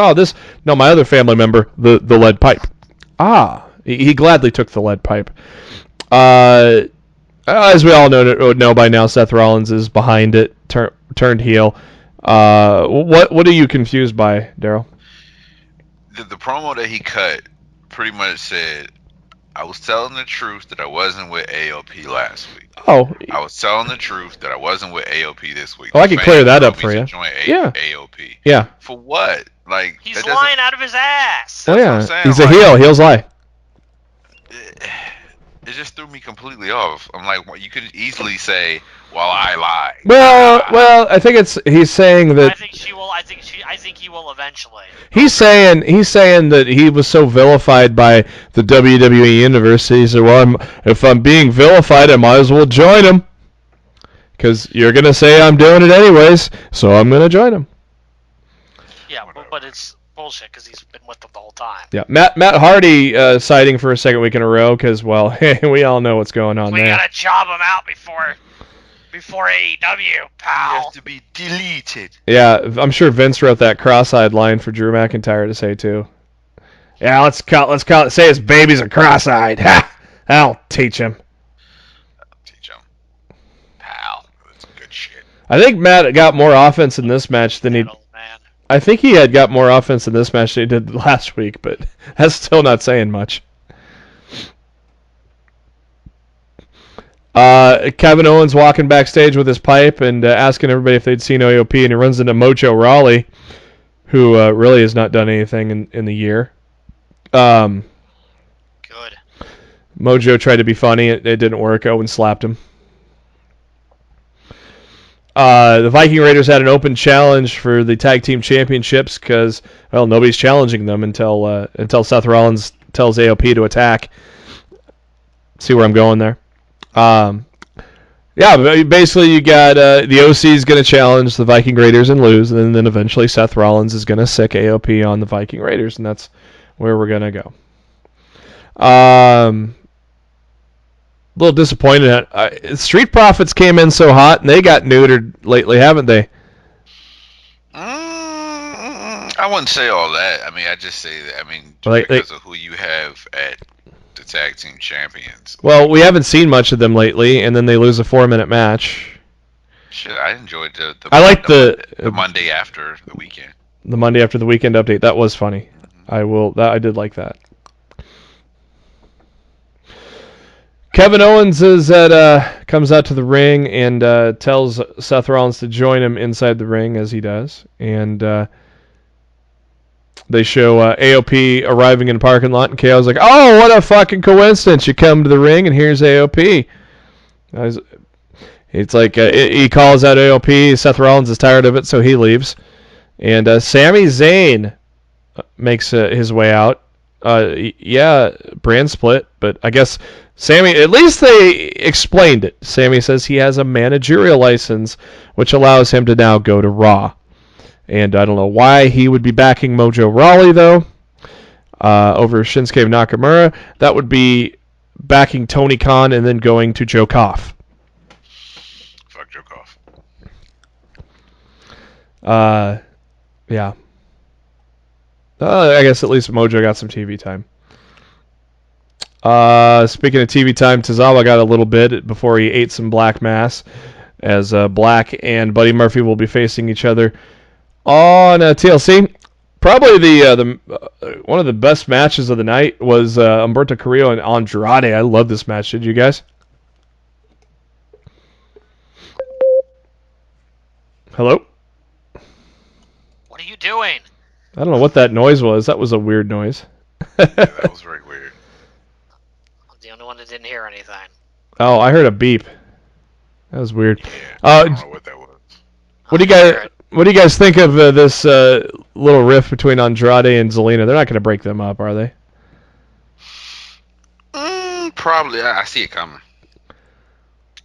my other family member, the lead pipe. He gladly took the lead pipe. As we all know by now, Seth Rollins is behind it, turned heel. What are you confused by, Daryl? The promo that he cut pretty much said, I was telling the truth that I wasn't with AOP last week. Oh. I was telling the truth that I wasn't with AOP this week. Oh, I can clear that up for you. Yeah. AOP. Yeah. For what? Like, he's lying out of his ass. Oh, yeah. He's a heel. Heels lie. It just threw me completely off. I'm like, well, you could easily say, "Well, I lie." Well, I think he's saying that. I think he will eventually. He's saying that he was so vilified by the WWE universe. He said, "Well, if I'm being vilified, I might as well join him, because you're gonna say I'm doing it anyways, so I'm gonna join him." Yeah, but it's bullshit because he's been with them the whole time. Yeah, Matt Hardy citing for a second week in a row because, well, we all know what's going on there. We gotta job him out before AEW, pal. He has to be deleted. Yeah, I'm sure Vince wrote that cross-eyed line for Drew McIntyre to say too. Yeah, let's call it. Say his babies are cross-eyed. Ha! I'll teach him. Pal. That's good shit. I think Matt got more offense in this match than he. Man. I think he had got more offense in this match than he did last week, but that's still not saying much. Kevin Owens walking backstage with his pipe and asking everybody if they'd seen AOP, and he runs into Mojo Rawley, who really has not done anything in the year. Good. Mojo tried to be funny. It didn't work. Owens slapped him. The Viking Raiders had an open challenge for the tag team championships because, well, nobody's challenging them until Seth Rollins tells AOP to attack. See where I'm going there? Yeah, basically you got the OC is going to challenge the Viking Raiders and lose, and then eventually Seth Rollins is going to sick AOP on the Viking Raiders, and that's where we're going to go. A little disappointed. Street Profits came in so hot, and they got neutered lately, haven't they? I wouldn't say all that. I mean, I just say that. I mean, because of who you have at the tag team champions. Well, we haven't seen much of them lately, and then they lose a 4-minute match. Shit, I enjoyed the Monday after the weekend. The Monday after the weekend update. That was funny. Mm-hmm. I did like that. Kevin Owens comes out to the ring and tells Seth Rollins to join him inside the ring, as he does. And they show AOP arriving in the parking lot, and KO's like, "Oh, what a fucking coincidence! You come to the ring, and here's AOP." It's like he calls out AOP. Seth Rollins is tired of it, so he leaves. And Sami Zayn makes his way out. Yeah, brand split, but I guess Sami, at least they explained it. Sami says he has a managerial license, which allows him to now go to Raw. And I don't know why he would be backing Mojo Rawley, though, over Shinsuke Nakamura. That would be backing Tony Khan and then going to Joe Koff. Fuck Joe Koff. Yeah. I guess at least Mojo got some TV time. Speaking of TV time, Tozawa got a little bit before he ate some Black Mass, as Black and Buddy Murphy will be facing each other on TLC. Probably the one of the best matches of the night was Humberto Carrillo and Andrade. I love this match. Did you guys? Hello? What are you doing? I don't know what that noise was. That was a weird noise. Yeah, that was very weird. I'm the only one that didn't hear anything. Oh, I heard a beep. That was weird. Yeah, I don't know what that was. What do you guys think of this little riff between Andrade and Zelina? They're not going to break them up, are they? Probably. I see it coming.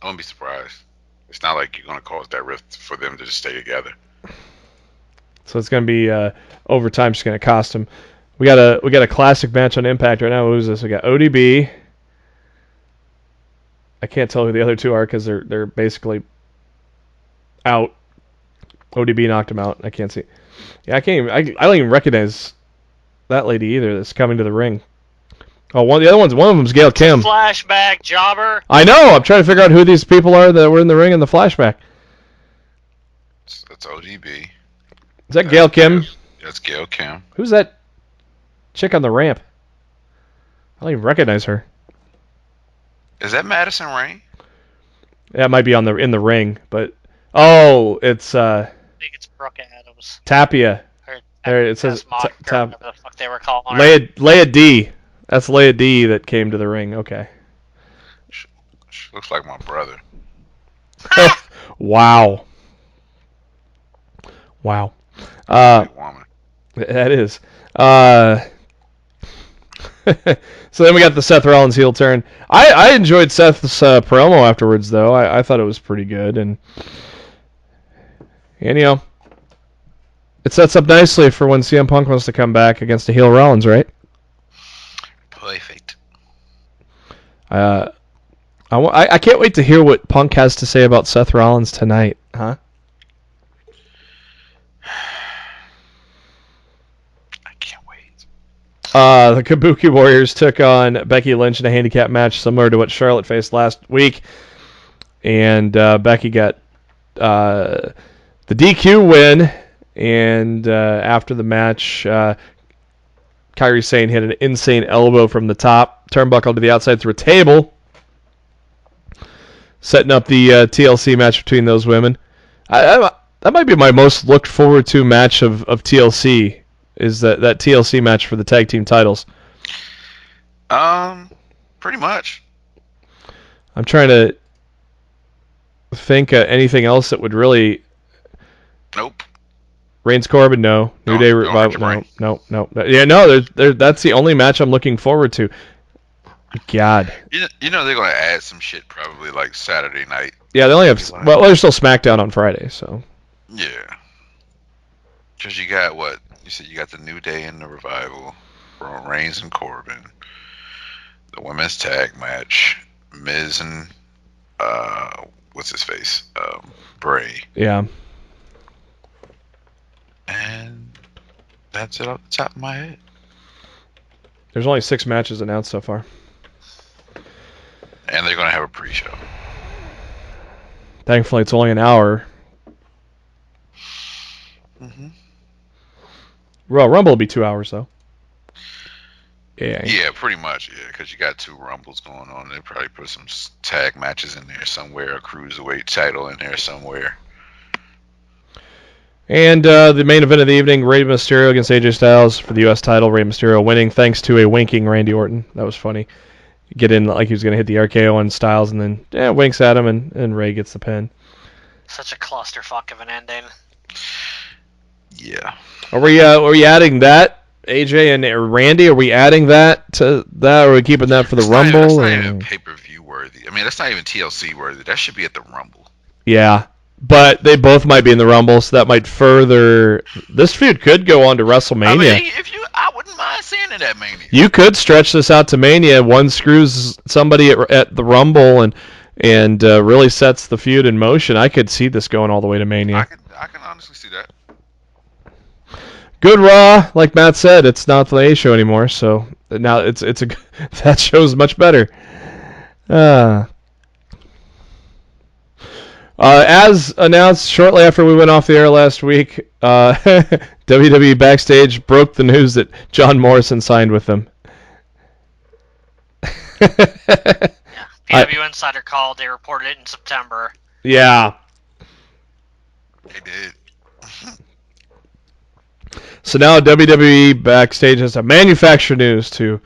I won't be surprised. It's not like you're going to cause that rift for them to just stay together. So it's going to be overtime. Just going to cost them. We got a classic match on Impact right now. Who's this? We got ODB. I can't tell who the other two are because they're basically out. ODB knocked him out. I can't see. Yeah, I can't even. I don't even recognize that lady either. That's coming to the ring. Oh, one of them's Gail Kim. Flashback jobber. I know. I'm trying to figure out who these people are that were in the ring in the flashback. That's ODB. Is that Gail Kim? That's Gail Kim. Who's that chick on the ramp? I don't even recognize her. Is that Madison Rain? Yeah, it might be in the ring, but it's I think it's Brooke Adams. Tapia. Or There it says whatever the fuck they were calling her. Leia D. That's Leia D that came to the ring. Okay. She looks like my brother. Wow. Woman. That is. So then we got the Seth Rollins heel turn. I enjoyed Seth's promo afterwards, though. I thought it was pretty good, and you know, it sets up nicely for when CM Punk wants to come back against a heel Rollins, right? Perfect. I can't wait to hear what Punk has to say about Seth Rollins tonight, huh? I can't wait. The Kabuki Warriors took on Becky Lynch in a handicap match similar to what Charlotte faced last week. And Becky got the DQ win. And after the match, Kairi Sane hit an insane elbow from the top turnbuckle to the outside through a table, setting up the TLC match between those women. That might be my most looked forward to match of TLC, is that TLC match for the tag team titles. Pretty much. I'm trying to think anything else that would really... Nope. Reigns Corbin, no. New Day Revival, no. Yeah, no. That's the only match I'm looking forward to. God. You know they're gonna add some shit probably like Saturday night. Yeah, they only have. Well, there's still SmackDown on Friday, so. Yeah. Because you got what you said. You got the New Day and the Revival, Reigns and Corbin, the women's tag match, Miz and what's his face, Bray. Yeah. And that's it off the top of my head. There's only 6 matches announced so far. And they're going to have a pre-show. Thankfully, it's only an hour. Mm-hmm. Well, Rumble will be 2 hours, though. Yeah. Yeah, pretty much, yeah, because you got 2 Rumbles going on. They'll probably put some tag matches in there somewhere, a Cruiserweight title in there somewhere. And the main event of the evening, Rey Mysterio against AJ Styles for the U.S. title. Rey Mysterio winning thanks to a winking Randy Orton. That was funny. Get in like he was going to hit the RKO on Styles, and then winks at him, and Rey gets the pin. Such a clusterfuck of an ending. Yeah. Are we adding that, AJ and Randy? Are we adding that to that, or are we keeping that for the Rumble? That's not even pay-per-view worthy. I mean, that's not even TLC worthy. That should be at the Rumble. Yeah. But they both might be in the Rumble, so that might further... This feud could go on to WrestleMania. I mean, I wouldn't mind seeing it at Mania. You could stretch this out to Mania. One screws somebody at the Rumble and really sets the feud in motion. I could see this going all the way to Mania. I can honestly see that. Good Raw, like Matt said, it's not the A show anymore, so now that show's much better. As announced shortly after we went off the air last week, WWE Backstage broke the news that John Morrison signed with them. PW Insider called. They reported it in September. Yeah. They did. So now WWE Backstage has a manufacture news to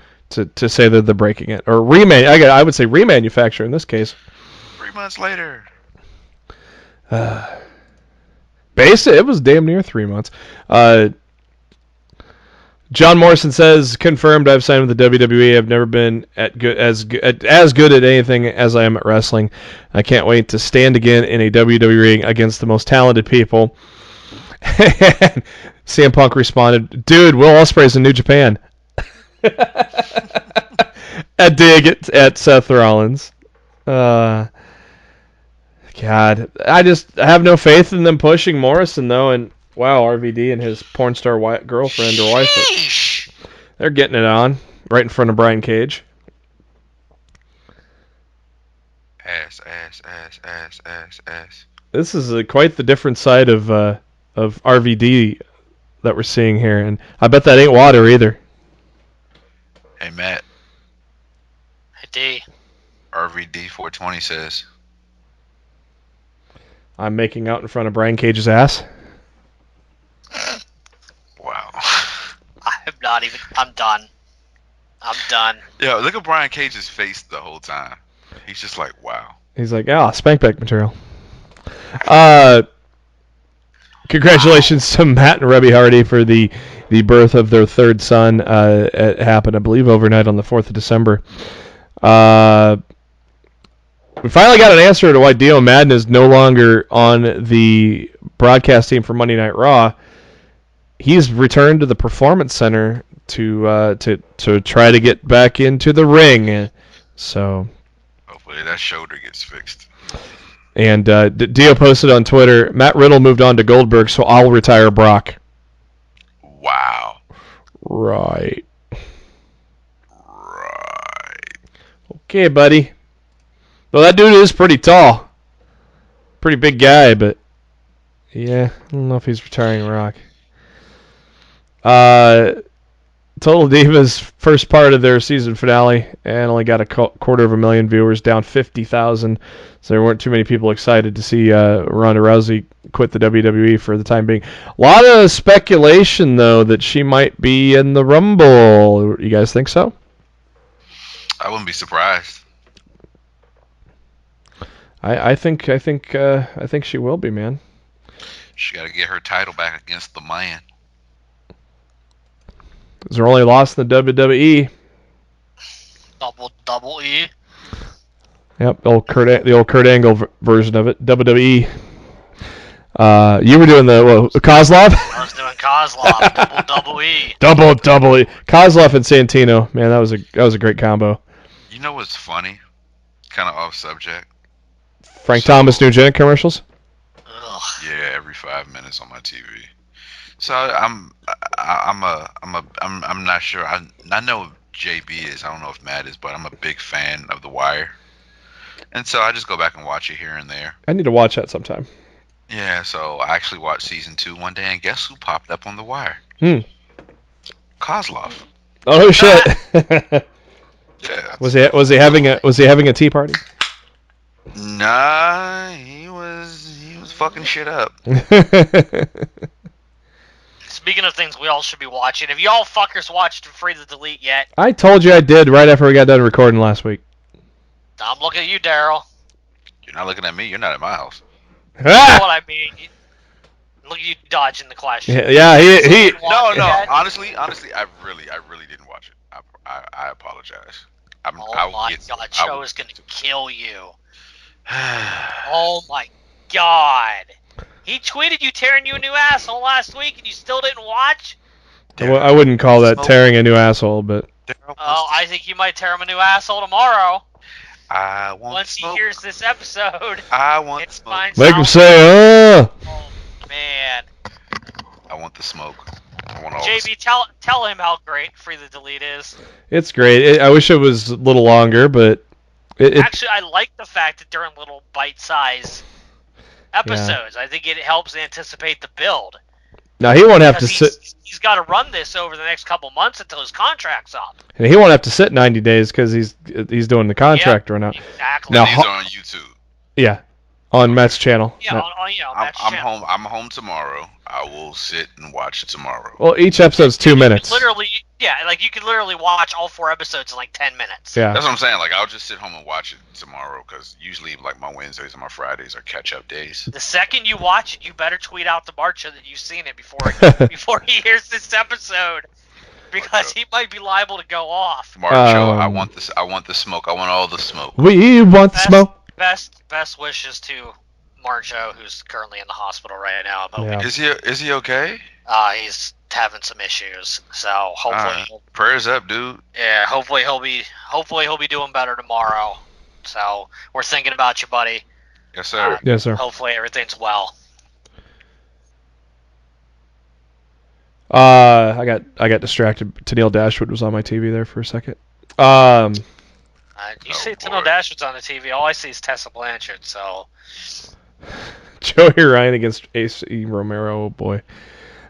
say that they're breaking it. Or I would say remanufacture in this case. 3 months later. Basically, it was damn near 3 months. John Morrison says, confirmed, I've signed with the WWE. I've never been as good at anything as I am at wrestling. I can't wait to stand again in a WWE ring against the most talented people. And CM Punk responded, dude, Will Ospreay's in New Japan. A dig at Seth Rollins. God, I have no faith in them pushing Morrison, though, and wow, RVD and his porn star girlfriend or wife, they're getting it on right in front of Brian Cage. Ass. This is quite the different side of RVD that we're seeing here, and I bet that ain't water either. Hey, Matt. Hey, D. RVD 420 says... I'm making out in front of Brian Cage's ass. Wow. I'm done. Yeah, look at Brian Cage's face the whole time. He's just like, wow. He's like, spank back material. Congratulations to Matt and Rebby Hardy for the birth of their third son. It happened, I believe, overnight on the 4th of December. We finally got an answer to why Dio Madden is no longer on the broadcast team for Monday Night Raw. He's returned to the Performance Center to try to get back into the ring. So hopefully that shoulder gets fixed. And Dio posted on Twitter, Matt Riddle moved on to Goldberg, so I'll retire Brock. Wow. Right. Okay, buddy. Well, that dude is pretty tall. Pretty big guy, but yeah, I don't know if he's retiring Rock. Total Divas first part of their season finale and only got a 250,000 viewers, down 50,000. So there weren't too many people excited to see Ronda Rousey quit the WWE for the time being. A lot of speculation though that she might be in the Rumble. You guys think so? I wouldn't be surprised. I think she will be, man. She got to get her title back against the man. It's her only loss in the WWE. Double E. Yep, the old Kurt Angle version of it. WWE. You were doing the Kozlov? I was doing Kozlov. Double E. Double E. Kozlov and Santino. Man, that was a great combo. You know what's funny? Kind of off subject. Frank Thomas Nugent commercials. Ugh. Yeah, every 5 minutes on my TV. So I'm not sure. I know JB is. I don't know if Matt is, but I'm a big fan of The Wire, and so I just go back and watch it here and there. I need to watch that sometime. Yeah, so I actually watched season 2 one day, and guess who popped up on The Wire? Kozlov. Oh shit! Yeah. Was he having a tea party? Nah, he was fucking shit up. Speaking of things we all should be watching, have you all fuckers watched Free to Delete yet? I told you I did right after we got done recording last week. I'm looking at you, Daryl. You're not looking at me. You're not at my house. You know what I mean? Look at you dodging the question. Yeah, he. No. Honestly, I really didn't watch it. I apologize. Oh my god, Joe is gonna kill you. Oh my god. He tweeted you tearing you a new asshole last week and you still didn't watch? I wouldn't call that tearing a new asshole, but... Oh, I think you might tear him a new asshole tomorrow. Once he hears this episode. I want smoke. Make him say, Oh, man. I want the smoke. I want all JB, tell him how great Free the Delete is. It's great. I wish it was a little longer, but... Actually, I like the fact that they're in little bite-sized episodes. Yeah. I think it helps anticipate the build. Now he won't have to sit. He's got to run this over the next couple months until his contract's up. And he won't have to sit 90 days because he's doing the contract right now. Exactly. Now he's on YouTube. Yeah, on Matt's channel. Yeah, Matt's channel. I'm home tomorrow. I will sit and watch it tomorrow. Well, each episode's 2 minutes. You could literally watch all 4 episodes in like 10 minutes. Yeah. That's what I'm saying. Like, I'll just sit home and watch it tomorrow because usually, like, my Wednesdays and my Fridays are catch-up days. The second you watch it, you better tweet out to Marcha that you've seen it before he hears this episode, because he might be liable to go off. Marcha, I want this. I want the smoke. I want all the smoke. We want the smoke. Best wishes to Marcho, who's currently in the hospital right now. Yeah. Is he okay? He's having some issues, so hopefully. Prayers up, dude. Yeah, hopefully he'll be doing better tomorrow. So we're thinking about you, buddy. Yes, sir. Yes, sir. Hopefully everything's well. I got distracted. Tennille Dashwood was on my TV there for a second. You see Tennille Dashwood's on the TV. All I see is Tessa Blanchard. So. Joey Ryan against AC Romero. Oh boy.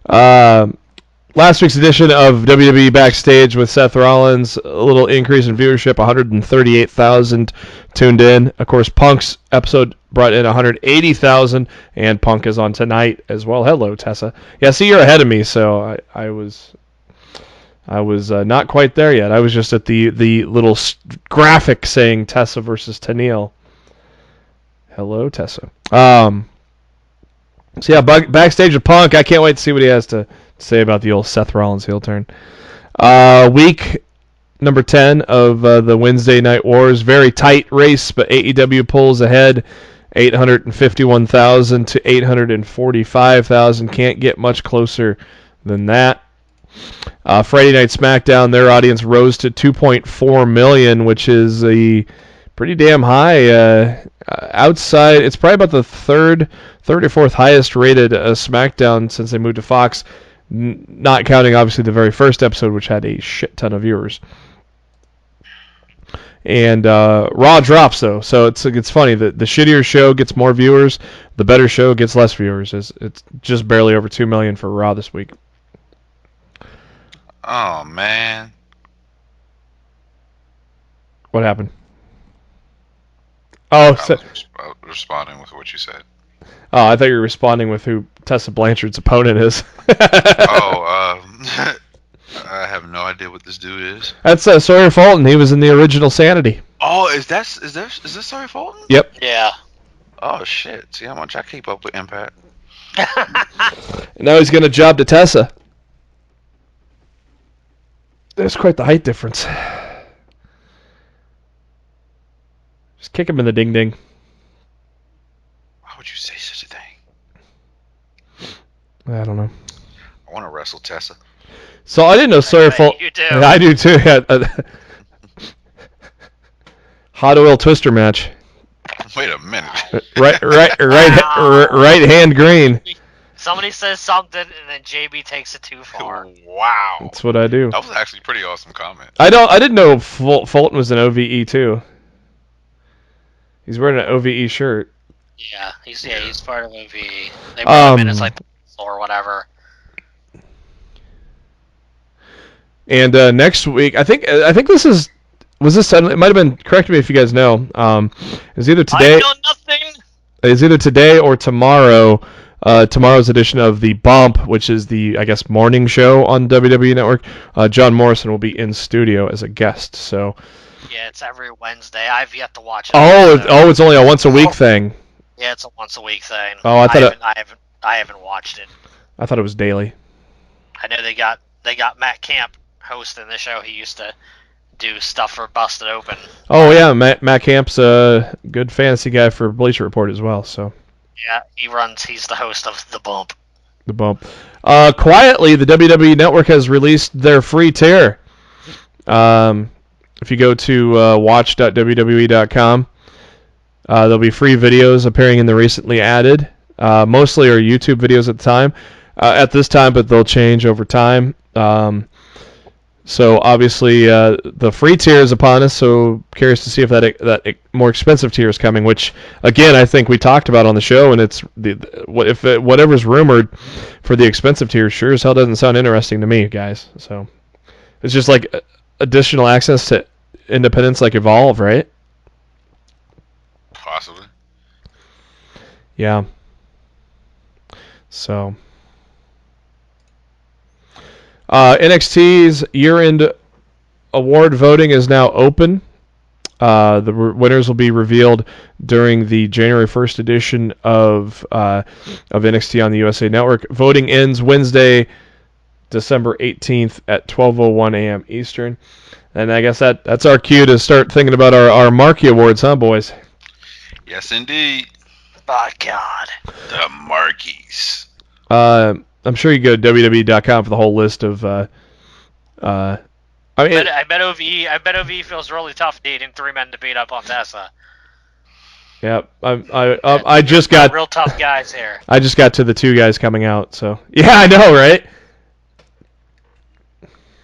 Last week's edition of WWE Backstage with Seth Rollins, a little increase in viewership, 138,000 tuned in. Of course, Punk's episode brought in 180,000, and Punk is on tonight as well. Hello, Tessa. Yeah, see, you're ahead of me, so I was not quite there yet. I was just at the little graphic saying Tessa versus Tennille. Hello, Tessa. So yeah, backstage with Punk. I can't wait to see what he has to say about the old Seth Rollins heel turn. Week number 10 of the Wednesday Night Wars. Very tight race, but AEW pulls ahead, 851,000 to 845,000. Can't get much closer than that. Friday Night SmackDown, their audience rose to 2.4 million, which is a pretty damn high. Outside, it's probably about the third or fourth highest rated SmackDown since they moved to Fox, not counting obviously the very first episode, which had a shit ton of viewers. And Raw drops though, so it's funny. The shittier show gets more viewers, the better show gets less viewers. It's just barely over 2 million for Raw this week. Oh man. What happened? Oh, I was responding with what you said. Oh, I thought you were responding with who Tessa Blanchard's opponent is. I have no idea what this dude is. That's Sawyer Fulton. He was in the original Sanity. Oh, is this Sawyer Fulton? Yep. Yeah. Oh shit! See how much I keep up with Impact. Now he's gonna job to Tessa. There's quite the height difference. Just kick him in the ding ding. Why would you say such a thing? I don't know. I want to wrestle Tessa. So I didn't know Sawyer Fulton. You do. Yeah, I do too. Hot oil twister match. Wait a minute. Right hand green. Somebody says something, and then JB takes it too far. Wow. That's what I do. That was actually a pretty awesome comment. I didn't know Fulton was an OVE too. He's wearing an OVE shirt. Yeah, he's part of OVE. They brought him in as like or whatever. And next week, I think this suddenly. It might have been. Correct me if you guys know. It's either today. I know nothing. It's either today or tomorrow. Tomorrow's edition of The Bump, which is the, I guess, morning show on WWE Network. John Morrison will be in studio as a guest. So. Yeah, it's every Wednesday. I've yet to watch it. It's only a once a week thing. Yeah, it's a once a week thing. Oh, I haven't watched it. I thought it was daily. I know they got Matt Camp hosting the show. He used to do stuff for Busted Open. Oh yeah, Matt Camp's a good fantasy guy for Bleacher Report as well. So. Yeah, he's the host of The Bump. The Bump. Quietly, the WWE Network has released their free tier. If you go to watch.wwe.com, there'll be free videos appearing in the recently added. Mostly are YouTube videos at this time, but they'll change over time. So obviously the free tier is upon us. So curious to see if that more expensive tier is coming. Which again, I think we talked about on the show, and it's whatever's rumored for the expensive tier sure as hell doesn't sound interesting to me, guys. So it's just like additional access to independents like Evolve, right? Possibly. Yeah. So. NXT's year-end award voting is now open. The winners will be revealed during the January 1st edition of NXT on the USA Network. Voting ends Wednesday, December 18th at 12:01 a.m. Eastern. And I guess that's our cue to start thinking about our Marquee Awards, huh, boys? Yes, indeed. By God. The Marquies. I'm sure you go to WWE.com for the whole list of. I bet OVE feels really tough needing 3 men to beat up on Tessa. Yeah, I just got real tough guys here. I just got to the 2 guys coming out, so yeah, I know, right?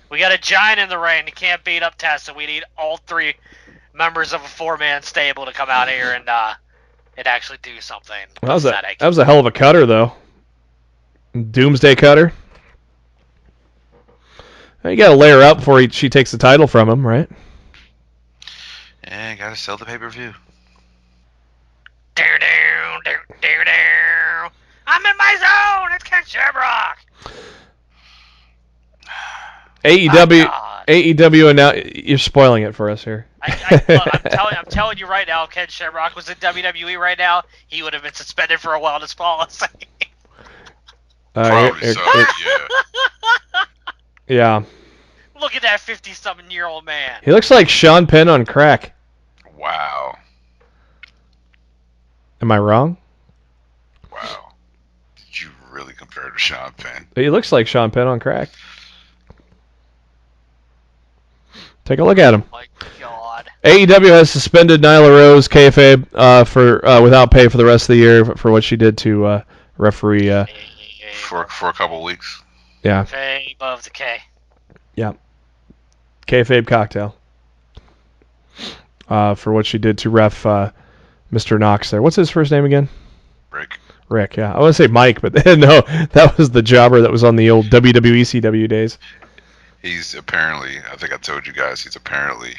We got a giant in the ring. He can't beat up Tessa. We need all 3 members of a 4-man stable to come out here and actually do something. That was a hell of a cutter, though. Doomsday Cutter. You got to layer up before she takes the title from him, right? Yeah, gotta sell the pay-per-view. I'm in my zone. It's Ken Shamrock. AEW, and now you're spoiling it for us here. I'm telling you right now, Ken Shamrock was in WWE right now, he would have been suspended for a wellness policy. Probably so, yeah. Yeah. Look at that 50-something-year-old man. He looks like Sean Penn on crack. Wow. Am I wrong? Wow. Did you really compare to Sean Penn? He looks like Sean Penn on crack. Take a look at him. Oh my God. AEW has suspended Nyla Rose kayfabe for without pay for the rest of the year for what she did to referee. For a couple of weeks. Yeah. K above the K. Yeah. Kayfabe cocktail. for what she did to ref Mr. Knox there. What's his first name again? Rick, yeah. I want to say Mike, but no, that was the jobber that was on the old WWE CW days. He's apparently, I think I told you guys, he's apparently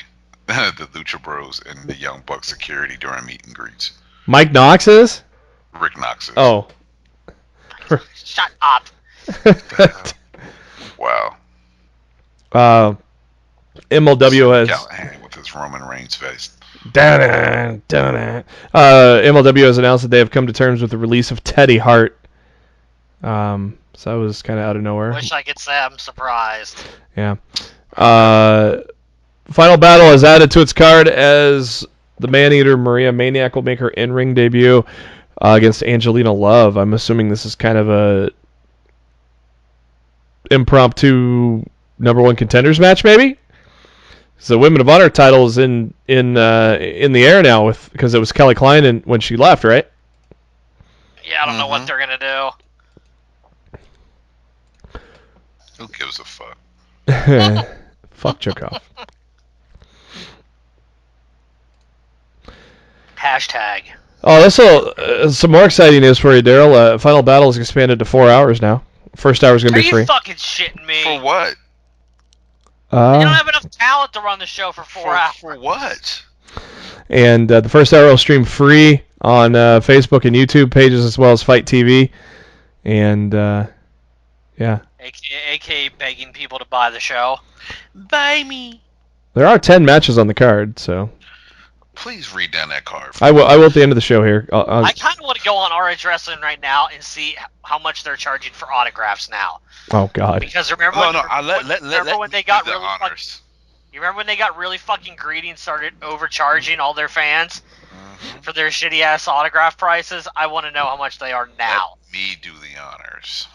the Lucha Bros and the Young Buck security during meet and greets. Mike Knox is? Rick Knox is. Oh. Shut up. Wow. MLW has... Callahan with his Roman Reigns face. MLW has announced that they have come to terms with the release of Teddy Hart. So that was kind of out of nowhere. Wish I could say I'm surprised. Yeah. Final Battle is added to its card as the Man-Eater Maria Maniac will make her in-ring debut against Angelina Love. I'm assuming this is kind of a impromptu number one contenders match, maybe? So the Women of Honor title is in the air now because it was Kelly Klein when she left, right? Yeah, I don't know what they're gonna do. Who gives a fuck? Fuck Chukov. Hashtag. Oh, that's some more exciting news for you, Daryl. Final Battle is expanded to 4 hours now. First hour is going to be free. Are you fucking shitting me? For what? You don't have enough talent to run the show for 4 hours. For what? And the first hour will stream free on Facebook and YouTube pages as well as Fight TV. And, yeah. AKA begging people to buy the show. Buy me. There are 10 matches on the card, so... Please read down that card. I will at the end of the show here. I kind of want to go on ROH Wrestling right now and see how much they're charging for autographs now. Oh God! Because remember when they got really you remember when they got really fucking greedy and started overcharging all their fans for their shitty ass autograph prices? I want to know how much they are now. Let me do the honors.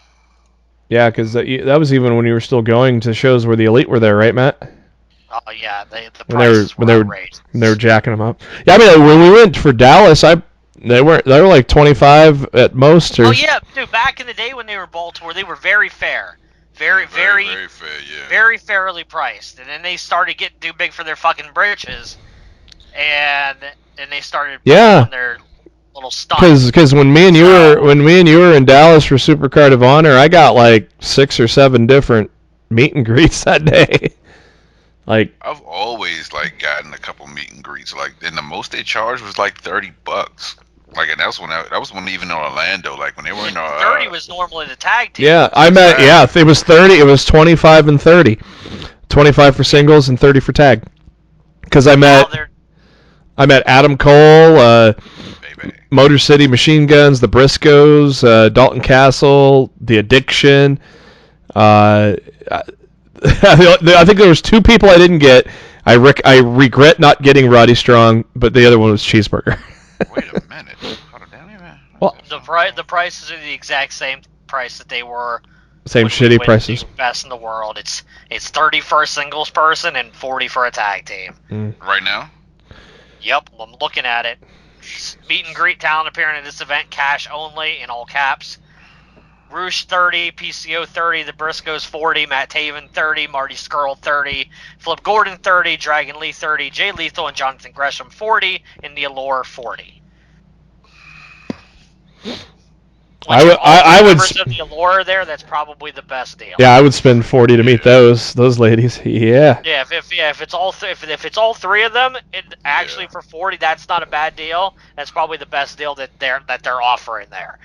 Yeah, because that was even when you were still going to shows where the Elite were there, right, Matt? Oh yeah, the prices were outrageous. When they were jacking them up. Yeah, I mean when we went for Dallas, they were like 25 at most. Or... Oh yeah, dude. Back in the day when they were Baltimore, they were very fair, very fair, yeah. Very fairly priced. And then they started getting too big for their fucking britches, and they started on their little stuff. Because when me and you were in Dallas for Supercard of Honor, I got like 6 or 7 different meet and greets that day. Like I've always like gotten a couple meet and greets, and the most they charged was like $30. Like, and that was when even in Orlando, like when they were in 30 was normally the tag team. Yeah, it was 30. It was 25 and 30, 25 for singles and 30 for tag. Because I met Adam Cole, Motor City Machine Guns, the Briscoes, Dalton Castle, the Addiction. I think there was 2 people I didn't get. I regret not getting Roddy Strong, but the other one was Cheeseburger. Wait a minute. Hold on, down here. Well, the prices are the exact same price that they were. Same shitty prices. Best in the world. It's 30 for a singles person and 40 for a tag team. Right now? Yep, I'm looking at it. Meet and greet talent appearing at this event, cash only in all caps. Roosh 30, PCO 30, the Briscoes 40, Matt Taven 30, Marty Skrull 30, Flip Gordon 30, Dragon Lee 30, Jay Lethal and Jonathan Gresham 40, and the Allure 40. I would. Of the Allure there, that's probably the best deal. Yeah, I would spend 40 to meet those ladies. Yeah. Yeah, if it's all all 3 of them, actually for 40, that's not a bad deal. That's probably the best deal that they're offering there.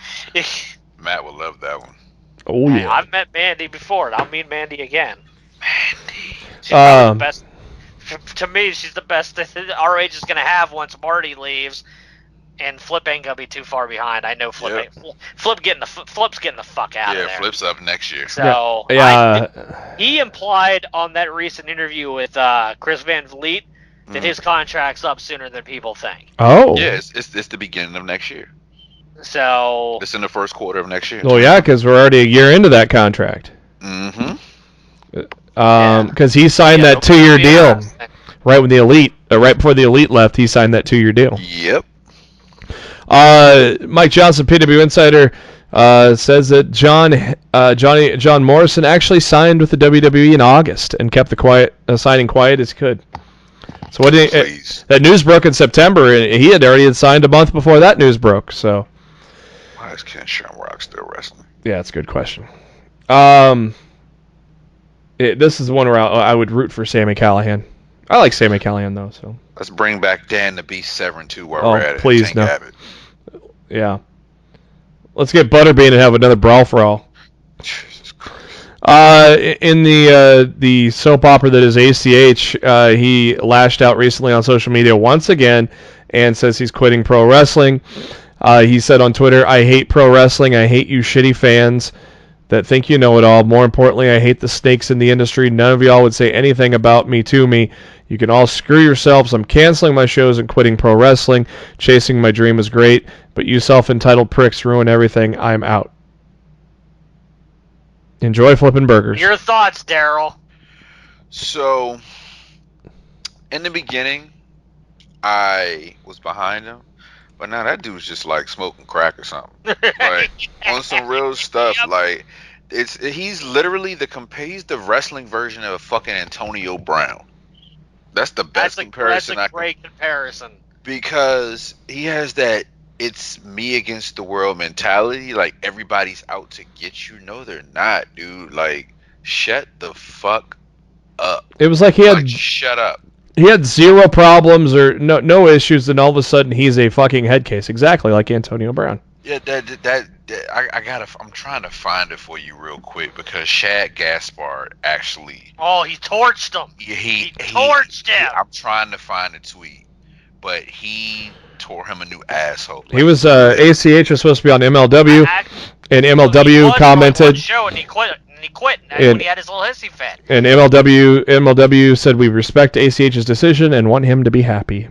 Matt would love that one. Oh yeah. I've met Mandy before, and I'll meet Mandy again. Mandy. She's the best. To me, she's the best that ROH is going to have once Marty leaves, and Flip ain't going to be too far behind. I know Flip. Yep. Flip's getting the fuck out of there. Yeah, Flip's up next year. So he implied on that recent interview with Chris Van Vliet that his contract's up sooner than people think. Oh. Yeah, it's the beginning of next year. So it's in the first quarter of next year. Well, yeah, because we're already a year into that contract. Because he signed that 2-year deal right when right before the Elite left. He signed that 2-year deal. Yep. Mike Johnson, PW Insider, says that John Morrison actually signed with the WWE in August and kept the signing quiet as he could. So what did Please. that news broke in September, and he had already signed a month before that news broke. So Why is Ken Shamrock still wrestling? yeah, that's a good question. This is the one where I would root for Sami Callihan. I like Sami Callihan though. So Let's bring back Dan the Beast Severn too while we're at it. Please Tank no. Abbott. Yeah. Let's get Butterbean and have another brawl for all. Jesus Christ. In the soap opera that is ACH, he lashed out recently on social media once again and says he's quitting pro wrestling. He said on Twitter, "I hate pro wrestling. I hate you shitty fans that think you know it all. More importantly, I hate the snakes in the industry. None of y'all would say anything about me to me. You can all screw yourselves. I'm canceling my shows and quitting pro wrestling. Chasing my dream is great, but you self-entitled pricks ruin everything. I'm out. Enjoy flipping burgers." Your thoughts, Daryl? So, in the beginning, I was behind him, but now that dude's just like smoking crack or something. Like on some real stuff. Yep. Like he's literally he's the wrestling version of a fucking Antonio Brown. That's the best comparison. That's a great comparison. Because he has that it's me against the world mentality. Like everybody's out to get you. No, they're not, dude. Like shut the fuck up. It was like he had shut up. He had zero problems or no issues, and all of a sudden he's a fucking head case, exactly like Antonio Brown. Yeah, I'm trying to find it for you real quick because Shad Gaspard actually. Oh, he torched him. He torched him. I'm trying to find the tweet, but he tore him a new asshole. He was ACH was supposed to be on MLW, and MLW commented. One show and he quit. He quit when he had his little hissy fit. And MLW said we respect ACH's decision and want him to be happy.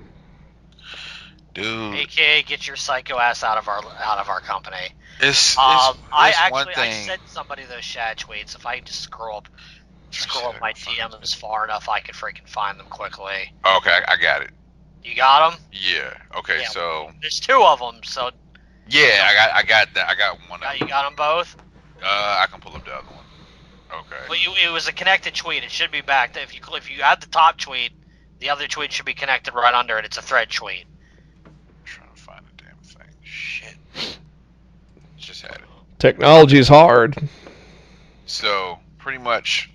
Dude, AKA get your psycho ass out of our company. I sent somebody those Shad tweets. If I just scroll up my DMs far enough, I could freaking find them quickly. Okay, I got it. You got them? Yeah. Okay, yeah, so there's two of them. So yeah, I got that. I got one. You got them both? I can pull up the other one. Okay. Well, it was a connected tweet. It should be back. If you add the top tweet, the other tweet should be connected right under it. It's a thread tweet. I'm trying to find the damn thing. Shit. Just had it. Technology's hard. So pretty much,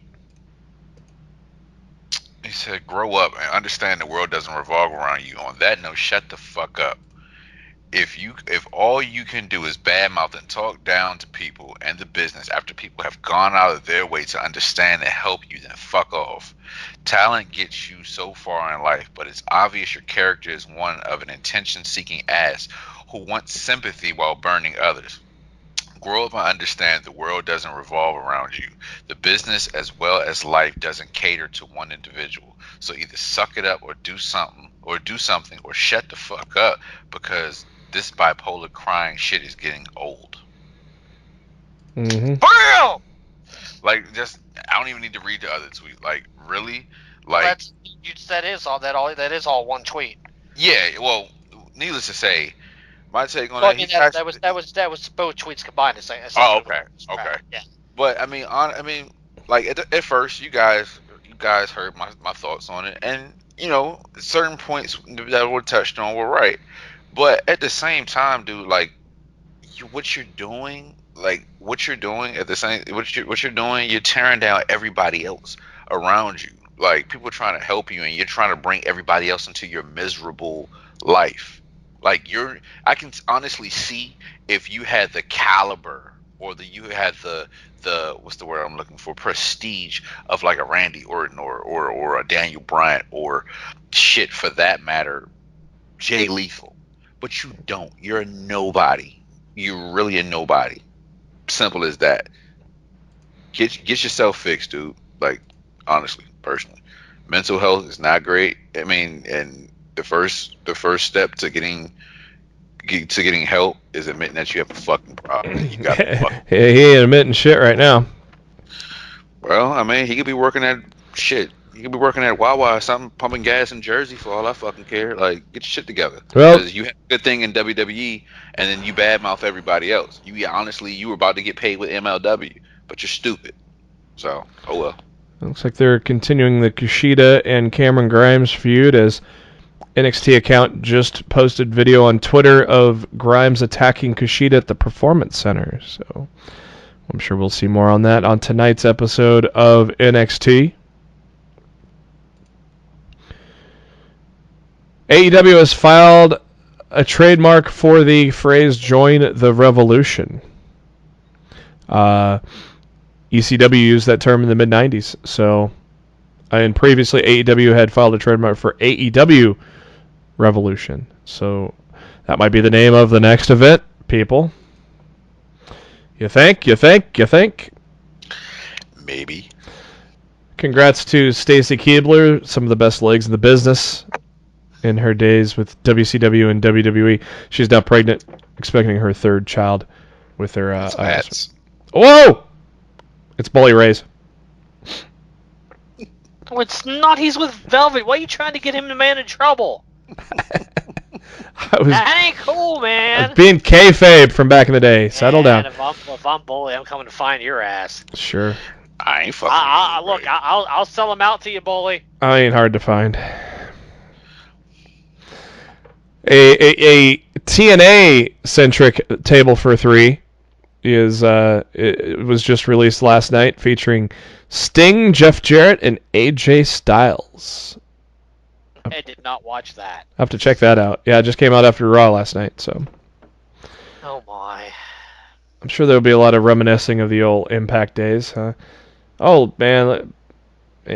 he said, "Grow up and understand the world doesn't revolve around you." On that note, shut the fuck up. If all you can do is badmouth and talk down to people and the business after people have gone out of their way to understand and help you, then fuck off. Talent gets you so far in life, but it's obvious your character is one of an attention-seeking ass who wants sympathy while burning others. Grow up and understand the world doesn't revolve around you. The business as well as life doesn't cater to one individual. So either suck it up or do something or shut the fuck up, because this bipolar crying shit is getting old. Mm-hmm. Bam! Like, I don't even need to read the other tweet. Like, really? Like, that is all one tweet. Yeah. Well, needless to say, my take on that. That was both tweets combined. Oh, okay. Yeah. But I mean, like at first, you guys heard my thoughts on it, and certain points that were touched on were right. But at the same time, dude, like what you're doing at the same, what you're doing, you're tearing down everybody else around you. Like people trying to help you, and you're trying to bring everybody else into your miserable life. Like I can honestly see if you had the caliber or you had the what's the word I'm looking for, prestige of like a Randy Orton or a Daniel Bryan or shit for that matter, Jay Lethal. But you don't. You're a nobody. You're really a nobody. Simple as that. Get yourself fixed, dude. Like honestly, personally, mental health is not great. I mean, and the first step to getting help is admitting that you have a fucking problem. You got he ain't admitting shit right now. Well, I mean, he could be working at shit. He could be working at Wawa or something, pumping gas in Jersey for all I fucking care. Like, get your shit together. Well, because you had a good thing in WWE, and then you badmouth everybody else. You were about to get paid with MLW, but you're stupid. So, oh well. Looks like they're continuing the Kushida and Cameron Grimes feud, as NXT account just posted video on Twitter of Grimes attacking Kushida at the Performance Center. So I'm sure we'll see more on that on tonight's episode of NXT. AEW has filed a trademark for the phrase "Join the Revolution." ECW used that term in the mid-90s. So, and previously AEW had filed a trademark for AEW Revolution. So that might be the name of the next event, people. You think? Maybe. Congrats to Stacy Keibler, some of the best legs in the business in her days with WCW and WWE. She's now pregnant, expecting her third child with her... Hats. Whoa! It's Bully Ray's. No, it's not. He's with Velvet. Why are you trying to get him, the man, in trouble? That ain't cool, man. Being kayfabe from back in the day. Settle down. If I'm Bully, I'm coming to find your ass. Sure. I ain't fucking. Look, I'll sell him out to you, Bully. I ain't hard to find. A TNA-centric table for three is it was just released last night, featuring Sting, Jeff Jarrett, and AJ Styles. I did not watch that. I have to check that out. Yeah, it just came out after Raw last night, so. Oh my. I'm sure there'll be a lot of reminiscing of the old Impact days, huh? Oh man,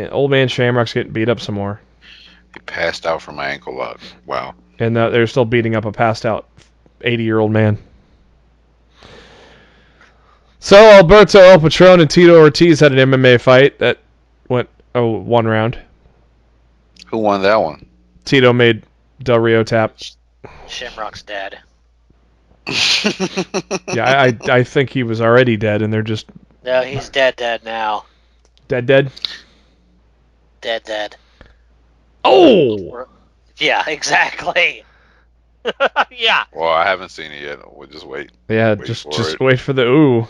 old man Shamrock's getting beat up some more. He passed out from my ankle lock. Wow. And they're still beating up a passed out 80-year-old man. So Alberto El Patron and Tito Ortiz had an MMA fight that went one round. Who won that one? Tito made Del Rio tap. Shamrock's dead. Yeah, I think he was already dead, and they're just... No, he's dead now. Dead? Dead. Oh! Yeah, exactly. Yeah. Well, I haven't seen it yet. We'll just wait. Yeah, just wait for the ooh.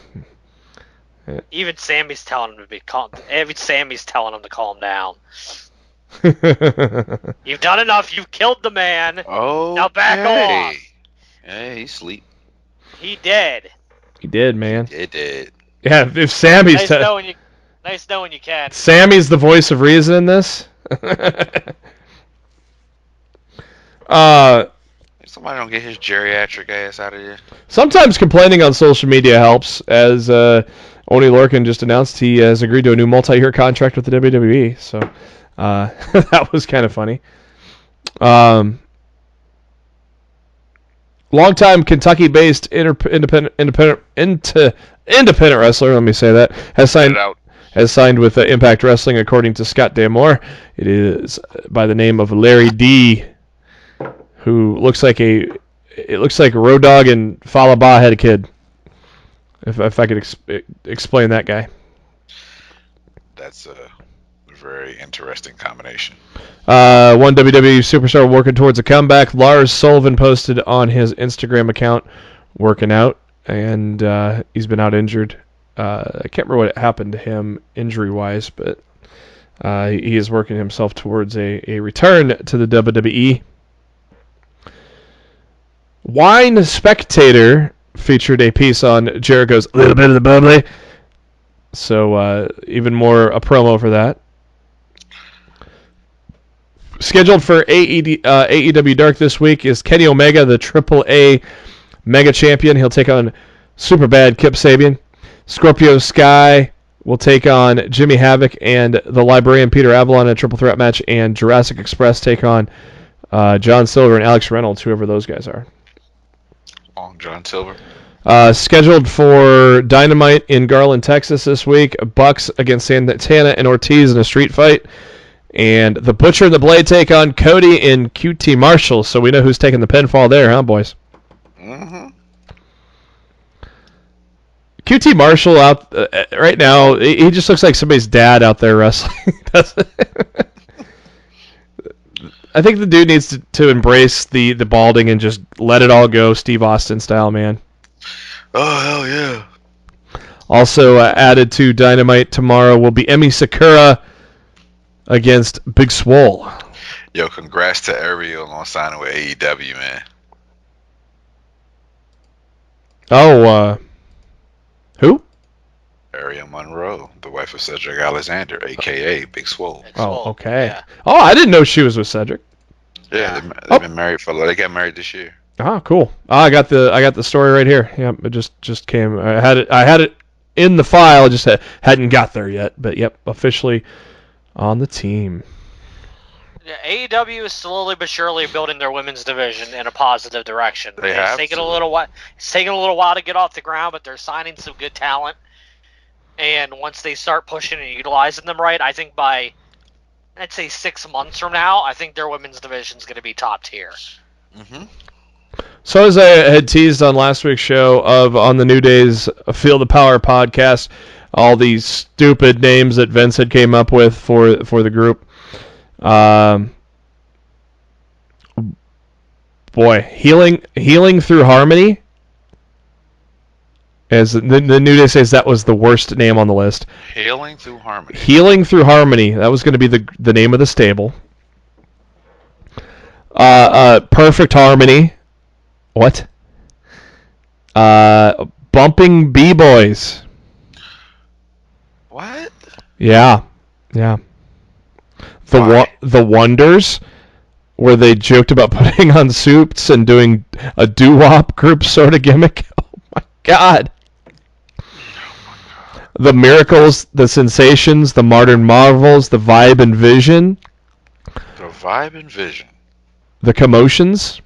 Even Sammy's telling him to be calm. Sammy's telling him to calm down. You've done enough. You've killed the man. Oh. Now back off. Hey, he's asleep. He dead. He did, man. It did. Yeah, if Sammy's... Nice knowing you can. Sammy's the voice of reason in this. Somebody don't get his geriatric ass out of here. Sometimes complaining on social media helps, as Oni Lorcan just announced he has agreed to a new multi-year contract with the WWE, so that was kind of funny. Longtime Kentucky-based independent wrestler, let me say that, has signed with Impact Wrestling, according to Scott Damore. It is by the name of Larry D, who looks like Road Dogg and Falaba had a kid. If I could explain that guy. That's a very interesting combination. One WWE superstar working towards a comeback. Lars Sullivan posted on his Instagram account working out, and he's been out injured. I can't remember what happened to him injury-wise, but he is working himself towards a return to the WWE. Wine Spectator featured a piece on Jericho's Little Bit of the Bubbly. So even more a promo for that. Scheduled for AEW Dark this week is Kenny Omega, the AAA Mega Champion. He'll take on Superbad Kip Sabian. Scorpio Sky will take on Jimmy Havoc and the Librarian Peter Avalon in a triple threat match. And Jurassic Express take on John Silver and Alex Reynolds, whoever those guys are. Long John Silver. Scheduled for Dynamite in Garland, Texas this week. Bucks against Santana and Ortiz in a street fight. And the Butcher and the Blade take on Cody and QT Marshall. So we know who's taking the pinfall there, huh, boys? Mm-hmm. QT Marshall out right now, he just looks like somebody's dad out there wrestling. I think the dude needs to embrace the balding and just let it all go, Steve Austin style, man. Oh, hell yeah. Also added to Dynamite tomorrow will be Emi Sakura against Big Swole. Yo, congrats to Ariel on signing with AEW, man. Oh, who? Ariel Monroe, the wife of Cedric Alexander, a.k.a. Big Swole. Oh, okay. Yeah. Oh, I didn't know she was with Cedric. Yeah, they've been married they got married this year. Oh, cool. Oh, I got the story right here. Yep, it just came. I had it in the file. Just hadn't got there yet. But yep, officially on the team. Yeah, AEW is slowly but surely building their women's division in a positive direction. It's taken a little while. It's taken a little while to get off the ground, but they're signing some good talent. And once they start pushing and utilizing them right, I think by, I'd say 6 months from now, I think their women's division is going to be top tier. Mm-hmm. So as I had teased on last week's show on the New Day's Feel the Power podcast, all these stupid names that Vince had came up with for the group. Boy, healing through harmony. As the New Day says, that was the worst name on the list. Healing through harmony. Healing through harmony. That was going to be the name of the stable. Perfect harmony. What? Bumping B-boys. What? Yeah. The Wonders, where they joked about putting on suits and doing a doo-wop group sort of gimmick. Oh my God. The Miracles, the Sensations, the Modern Marvels, the Vibe and Vision. The Vibe and Vision. The Commotions.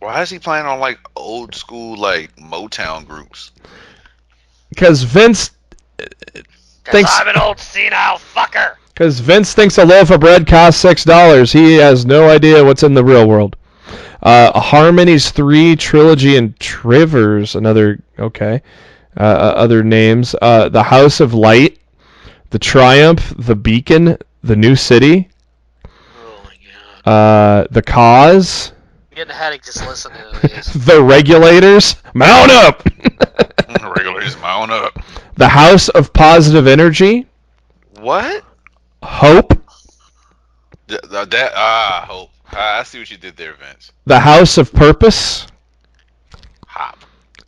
Why is he playing on like old school like Motown groups? Because Vince thinks I'm an old senile fucker. Because Vince thinks a loaf of bread costs $6. He has no idea what's in the real world. Harmony's 3 Trilogy and Trivers, other names. The House of Light, the Triumph, the Beacon, the New City. Oh my God. The Cause. I'm getting a headache just listening to these. The Regulators. Mount up! Regulators, mount up. The House of Positive Energy. What? Hope. Hope. I see what you did there, Vince. The House of Purpose. Hop.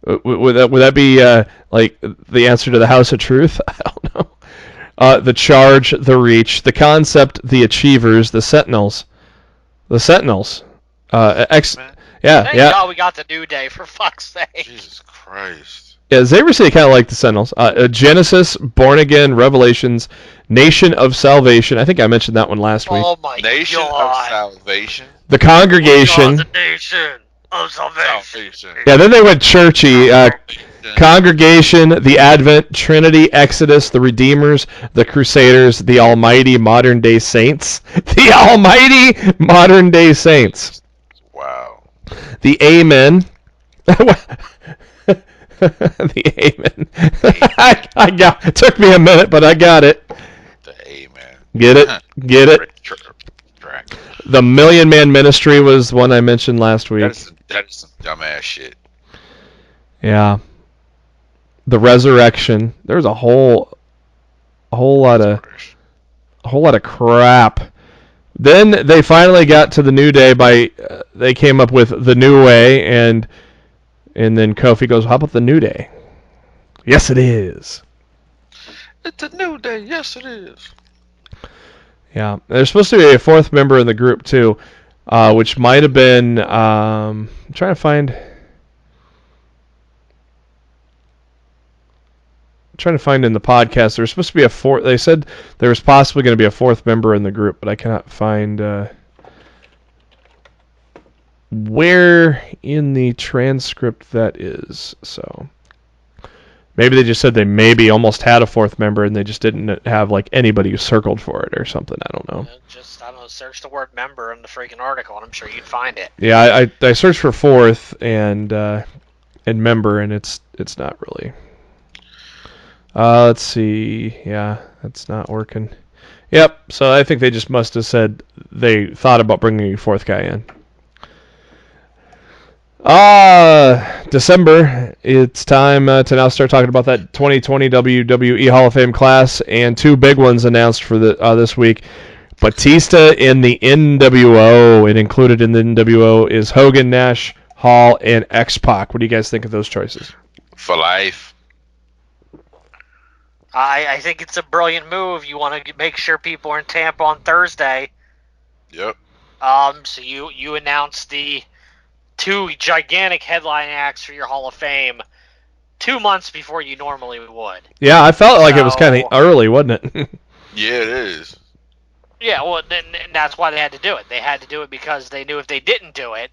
Would that be like the answer to the House of Truth? I don't know. The Charge, the Reach, the Concept, the Achievers, the Sentinels. The Sentinels. Thank Yeah. God we got the New Day, for fuck's sake. Jesus Christ. Yeah, Xavier City kind of like the Sentinels. Genesis, Born Again, Revelations, Nation of Salvation. I think I mentioned that one last week. Oh my Nation God. of Salvation. The Congregation. The Nation of Salvation. Yeah, then they went churchy. Congregation, the Advent, Trinity, Exodus, the Redeemers, the Crusaders, the Almighty Modern Day Saints. The Almighty Modern Day Saints. Wow. The Amen. The Amen. I got it. Took me a minute, but I got it. The Amen. Get it? The Million Man Ministry was one I mentioned last week. That is some dumbass shit. Yeah. The Resurrection. There's a whole lot of crap. Then they finally got to the New Day by they came up with the New Way, and then Kofi goes, "How about the New Day?" Yes, it is. It's a New Day. Yes, it is. Yeah, there's supposed to be a 4th member in the group too, which might have been. I'm trying to find in the podcast. There was supposed to be a 4th. They said there was possibly going to be a 4th member in the group, but I cannot find where in the transcript that is. So maybe they just said they maybe almost had a 4th member and they just didn't have like anybody who circled for it or something. I don't know. I don't know. Search the word member in the freaking article, and I'm sure you'd find it. Yeah, I searched for 4th and member, and it's not really. Let's see. Yeah, that's not working. Yep. So I think they just must have said they thought about bringing a 4th guy in. December, it's time to now start talking about that 2020 WWE Hall of Fame class, and two big ones announced for this week. Batista in the NWO, and included in the NWO is Hogan, Nash, Hall, and X-Pac. What do you guys think of those choices? For life. I think it's a brilliant move. You want to make sure people are in Tampa on Thursday. Yep. So you announce the two gigantic headline acts for your Hall of Fame 2 months before you normally would. Yeah, I felt like it was kind of early, wasn't it? Yeah, it is. Yeah, well, that's why they had to do it. They had to do it because they knew if they didn't do it,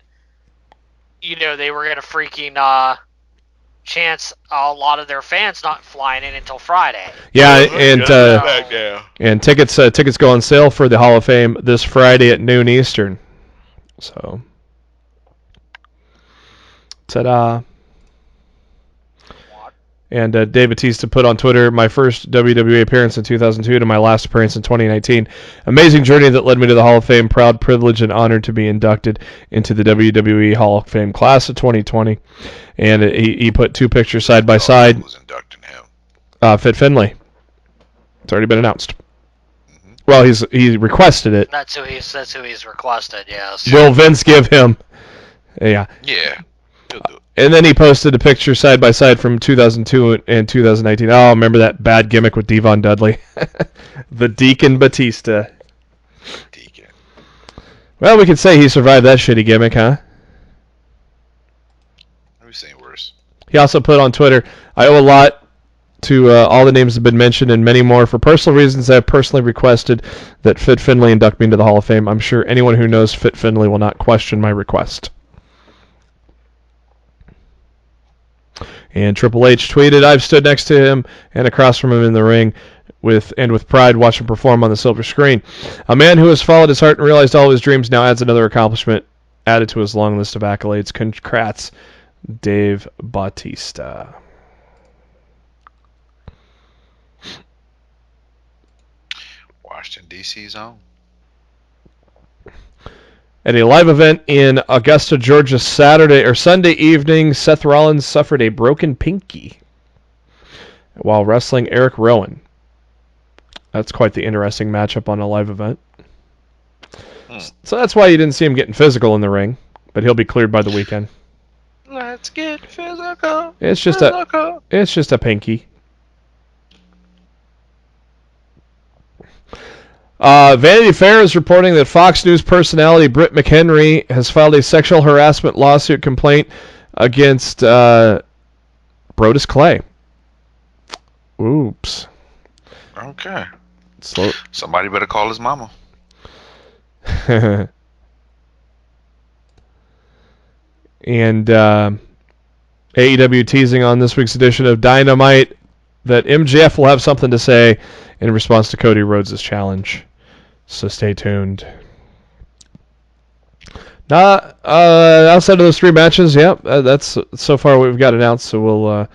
they were going to freaking chance a lot of their fans not flying in until Friday. Yeah, and tickets go on sale for the Hall of Fame this Friday at noon Eastern. So, ta-da. And Dave Batista put on Twitter, my first WWE appearance in 2002 to my last appearance in 2019. Amazing journey that led me to the Hall of Fame. Proud, privileged, and honored to be inducted into the WWE Hall of Fame class of 2020. And he put two pictures side by side. Was inducting him? Fit Finlay. It's already been announced. Mm-hmm. Well, he requested it. That's who he's requested. Yes. Will Vince give him? Yeah. Yeah. He'll do it. And then he posted a picture side by side from 2002 and 2019. Oh, remember that bad gimmick with Devon Dudley? The Deacon Batista. Deacon. Well, we could say he survived that shitty gimmick, huh? We've seen worse. He also put on Twitter, I owe a lot to all the names that have been mentioned and many more. For personal reasons, I have personally requested that Fit Finlay induct me into the Hall of Fame. I'm sure anyone who knows Fit Finlay will not question my request. And Triple H tweeted, I've stood next to him and across from him in the ring with pride watch him perform on the silver screen. A man who has followed his heart and realized all his dreams now adds another accomplishment added to his long list of accolades. Congrats, Dave Bautista. Washington, D.C.'s own. At a live event in Augusta, Georgia, Sunday evening, Seth Rollins suffered a broken pinky while wrestling Eric Rowan. That's quite the interesting matchup on a live event. So that's why you didn't see him getting physical in the ring, but he'll be cleared by the weekend. Let's get physical. It's just a pinky. Vanity Fair is reporting that Fox News personality Britt McHenry has filed a sexual harassment lawsuit complaint against Brodus Clay. Oops. Okay. Somebody better call his mama. And AEW teasing on this week's edition of Dynamite that MJF will have something to say in response to Cody Rhodes' challenge. So stay tuned. Outside of those three matches, that's so far what we've got announced. So we'll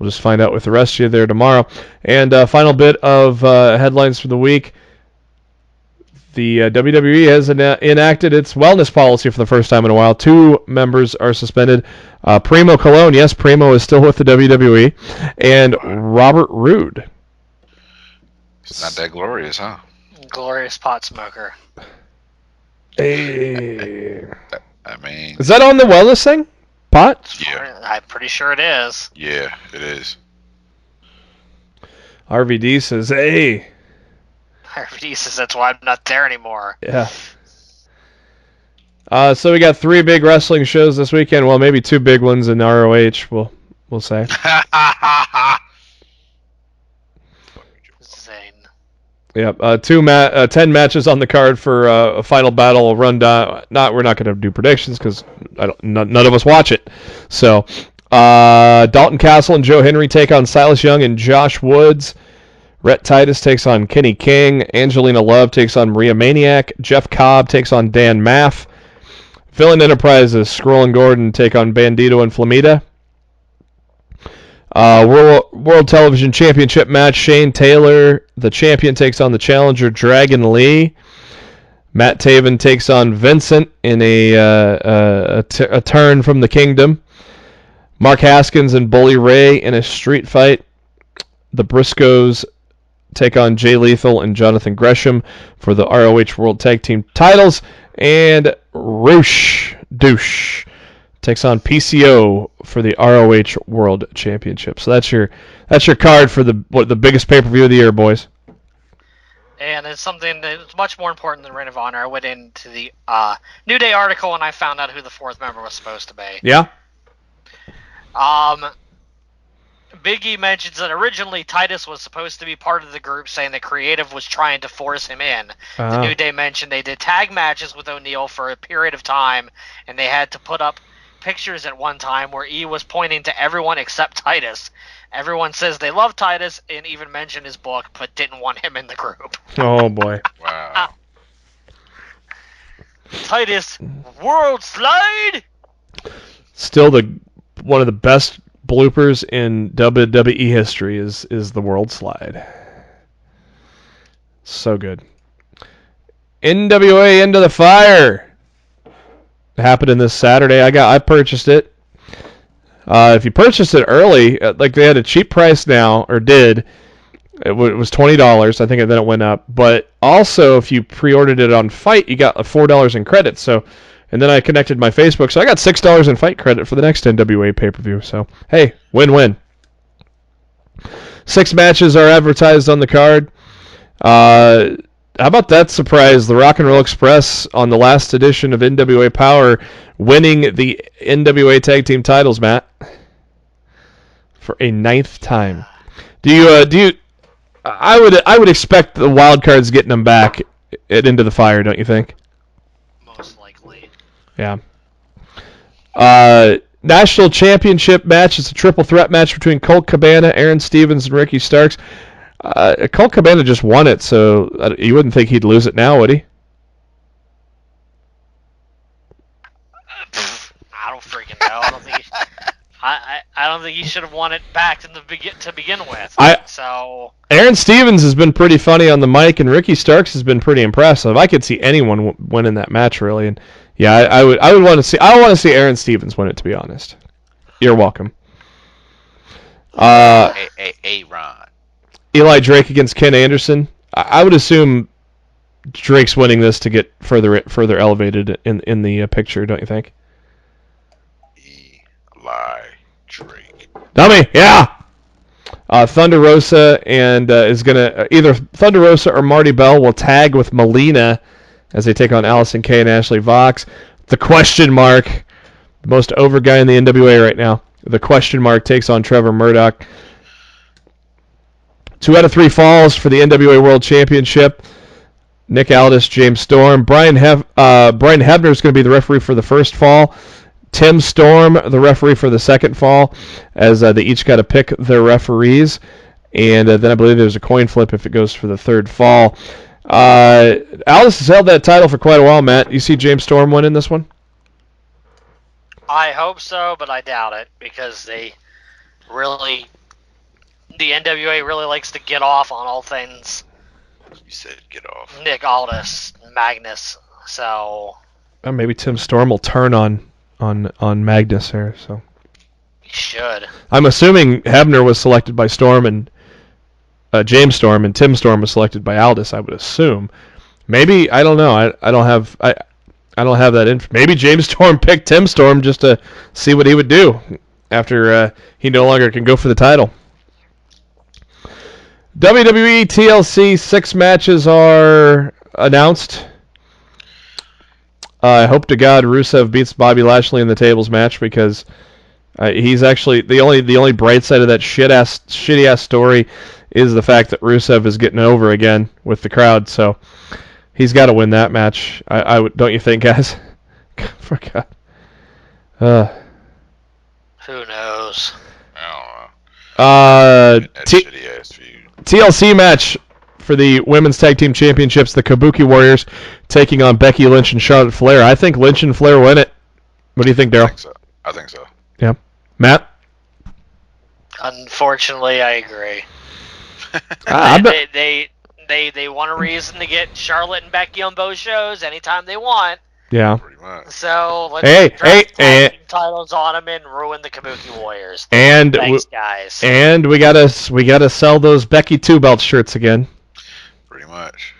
just find out with the rest of you there tomorrow. And final bit of headlines for the week. The WWE has enacted its wellness policy for the first time in a while. 2 members are suspended. Primo Colon, yes, Primo is still with the WWE, and Robert Roode. It's not that glorious, huh? Glorious pot smoker. Hey. I mean... Is that on the wellness thing? Pot? Yeah. I'm pretty sure it is. Yeah, it is. RVD says, hey. RVD says that's why I'm not there anymore. Yeah. So we got 3 big wrestling shows this weekend. Well, maybe 2 big ones in ROH, we'll say. Zane. Yep. 10 matches on the card for a final battle rundown. We're not going to do predictions because none of us watch it. So, Dalton Castle and Joe Henry take on Silas Young and Josh Woods. Rhett Titus takes on Kenny King. Angelina Love takes on Maria Maniac. Jeff Cobb takes on Dan Maff. Villain Enterprises, Skrull and Gordon take on Bandito and Flamita. World Television Championship match, Shane Taylor, the champion, takes on the challenger Dragon Lee. Matt Taven takes on Vincent in a turn from the Kingdom. Mark Haskins and Bully Ray in a street fight. The Briscoes take on Jay Lethal and Jonathan Gresham for the ROH World Tag Team titles. And Roosh Douche takes on PCO for the ROH World Championship. So that's your card for the biggest pay-per-view of the year, boys. And it's something that's much more important than Ring of Honor. I went into the New Day article and I found out who the fourth member was supposed to be. Yeah. Big E mentions that originally Titus was supposed to be part of the group, saying that Creative was trying to force him in. The New Day mentioned they did tag matches with O'Neil for a period of time, and they had to put up pictures at one time where E was pointing to everyone except Titus. Everyone says they love Titus and even mentioned his book, but didn't want him in the group. Oh, boy. Wow. Titus, World Slide! Still one of the best bloopers in WWE history is the World Slide. So good. NWA Into the Fire happening this Saturday. I purchased it. If you purchased it early, like they had a cheap price now, or did, it was $20. I think then it went up. But also, if you pre-ordered it on Fight, you got $4 in credit. So, and then I connected my Facebook, so I got $6 in Fight credit for the next NWA pay-per-view. So, hey, win-win. 6 matches are advertised on the card. How about that surprise? The Rock and Roll Express on the last edition of NWA Power winning the NWA Tag Team titles, Matt, for a 9th time. I would expect the wild cards getting them back Into the Fire, don't you think? Most likely. Yeah. National Championship match. It's a triple threat match between Colt Cabana, Aaron Stevens, and Ricky Starks. Colt Cabana just won it, so you wouldn't think he'd lose it now, would he? I don't freaking know. I don't think he should have won it back to begin with. Aaron Stevens has been pretty funny on the mic, and Ricky Starks has been pretty impressive. I could see anyone winning that match, really, and yeah, I would want to see. I want to see Aaron Stevens win it, to be honest. You're welcome. Ron. Eli Drake against Ken Anderson. I would assume Drake's winning this to get further elevated in the picture, don't you think? Eli Drake. Dummy, yeah. Thunder Rosa and is gonna either Thunder Rosa or Marty Bell will tag with Melina as they take on Allison Kay and Ashley Vox. The question mark, the most over guy in the NWA right now. The question mark takes on Trevor Murdoch. 2 out of 3 falls for the NWA World Championship. Nick Aldis, James Storm. Brian Hebner is going to be the referee for the first fall. Tim Storm, the referee for the second fall, as they each got to pick their referees. And then I believe there's a coin flip if it goes for the third fall. Aldis has held that title for quite a while, Matt. You see James Storm winning this one? I hope so, but I doubt it, because the NWA really likes to get off on all things. You said get off. Nick Aldis, Magnus, so... Maybe Tim Storm will turn on Magnus here, so... He should. I'm assuming Hebner was selected by Storm and James Storm, and Tim Storm was selected by Aldis, I would assume. Maybe, I don't know, I don't have that info. Maybe James Storm picked Tim Storm just to see what he would do after he no longer can go for the title. WWE TLC 6 matches are announced. I hope to God Rusev beats Bobby Lashley in the tables match, because he's actually the only bright side of that shitty ass story is the fact that Rusev is getting over again with the crowd. So he's got to win that match. I would, don't you think, guys? For God. Who knows? I don't know. That's shitty ass feud. TLC match for the Women's Tag Team Championships, the Kabuki Warriors taking on Becky Lynch and Charlotte Flair. I think Lynch and Flair win it. What do you think, Daryl? I think so. Yeah. Matt? Unfortunately, I agree. they want a reason to get Charlotte and Becky on both shows anytime they want. Yeah. Pretty much. So let's drop tag team titles on them and ruin the Kabuki Warriors. Thanks, guys. And we gotta sell those Becky 2-belt shirts again. Pretty much.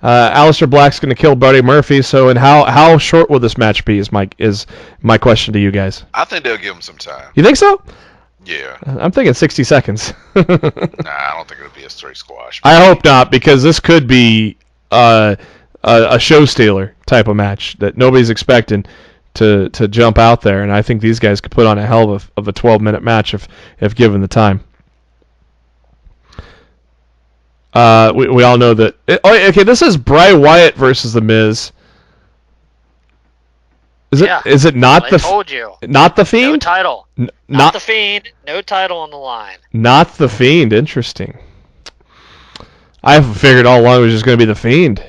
Aleister Black's gonna kill Buddy Murphy. So, and how short will this match be? Is my question to you guys. I think they'll give him some time. You think so? Yeah. I'm thinking 60 seconds. Nah, I don't think it'll be a straight squash. I hope not, because this could be a show stealer type of match that nobody's expecting to jump out there, and I think these guys could put on a hell of a 12-minute match if given the time. We all know that. Okay, this is Bray Wyatt versus The Miz. Is it not I told you. Not the Fiend? No title. Not the Fiend. No title on the line. Not the Fiend. Interesting. I figured all along it was just going to be the Fiend.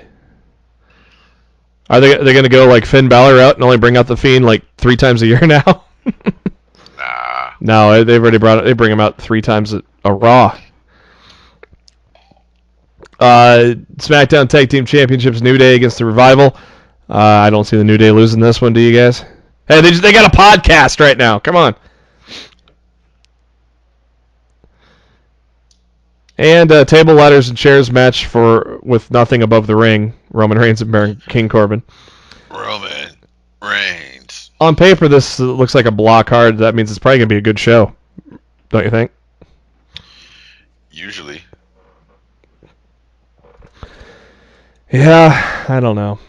Are they going to go like Finn Balor out and only bring out the Fiend like 3 times a year now? Nah. No, they've already they bring him out 3 times a Raw. SmackDown Tag Team Championships, New Day against the Revival. I don't see the New Day losing this one. Do you guys? Hey, they got a podcast right now. Come on. And table, ladders, and chairs match with nothing above the ring. Roman Reigns and Baron King Corbin. Roman Reigns. On paper, this looks like a block card. That means it's probably going to be a good show. Don't you think? Usually. Yeah, I don't know.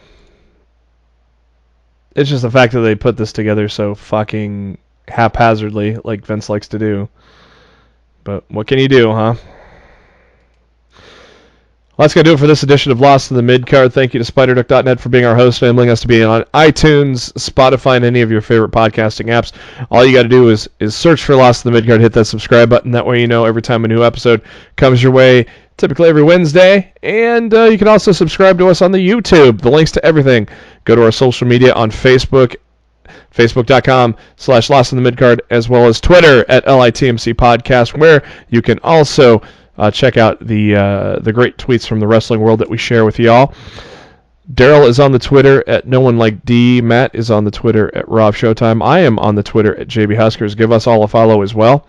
It's just the fact that they put this together so fucking haphazardly, like Vince likes to do. But what can you do, huh? Well, that's going to do it for this edition of Lost in the Midcard. Thank you to SpiderDuck.net for being our host, enabling us to be on iTunes, Spotify, and any of your favorite podcasting apps. All you got to do is search for Lost in the Midcard, hit that subscribe button. That way you know every time a new episode comes your way, typically every Wednesday. And you can also subscribe to us on the YouTube. The links to everything. Go to our social media on Facebook, facebook.com/Lost in the Midcard, as well as Twitter at LITMC Podcast, where you can also check out the great tweets from the wrestling world that we share with y'all. Daryl is on the Twitter at No One Like D. Matt is on the Twitter at Rob Showtime. I am on the Twitter at JB Huskers. Give us all a follow as well.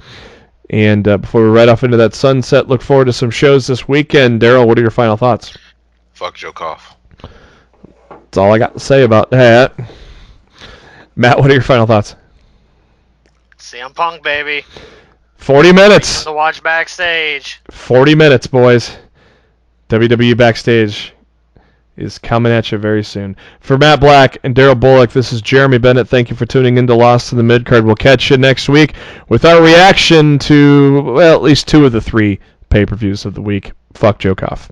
And before we ride off into that sunset, look forward to some shows this weekend. Daryl, what are your final thoughts? Fuck Joe Koff. That's all I got to say about that. Matt, what are your final thoughts? CM Punk, baby. 40 minutes. To watch backstage. 40 minutes, boys. WWE Backstage is coming at you very soon. For Matt Black and Daryl Bullock, this is Jeremy Bennett. Thank you for tuning in to Lost in the Midcard. We'll catch you next week with our reaction to, well, at least 2 of the 3 pay-per-views of the week. Fuck Joe Koff.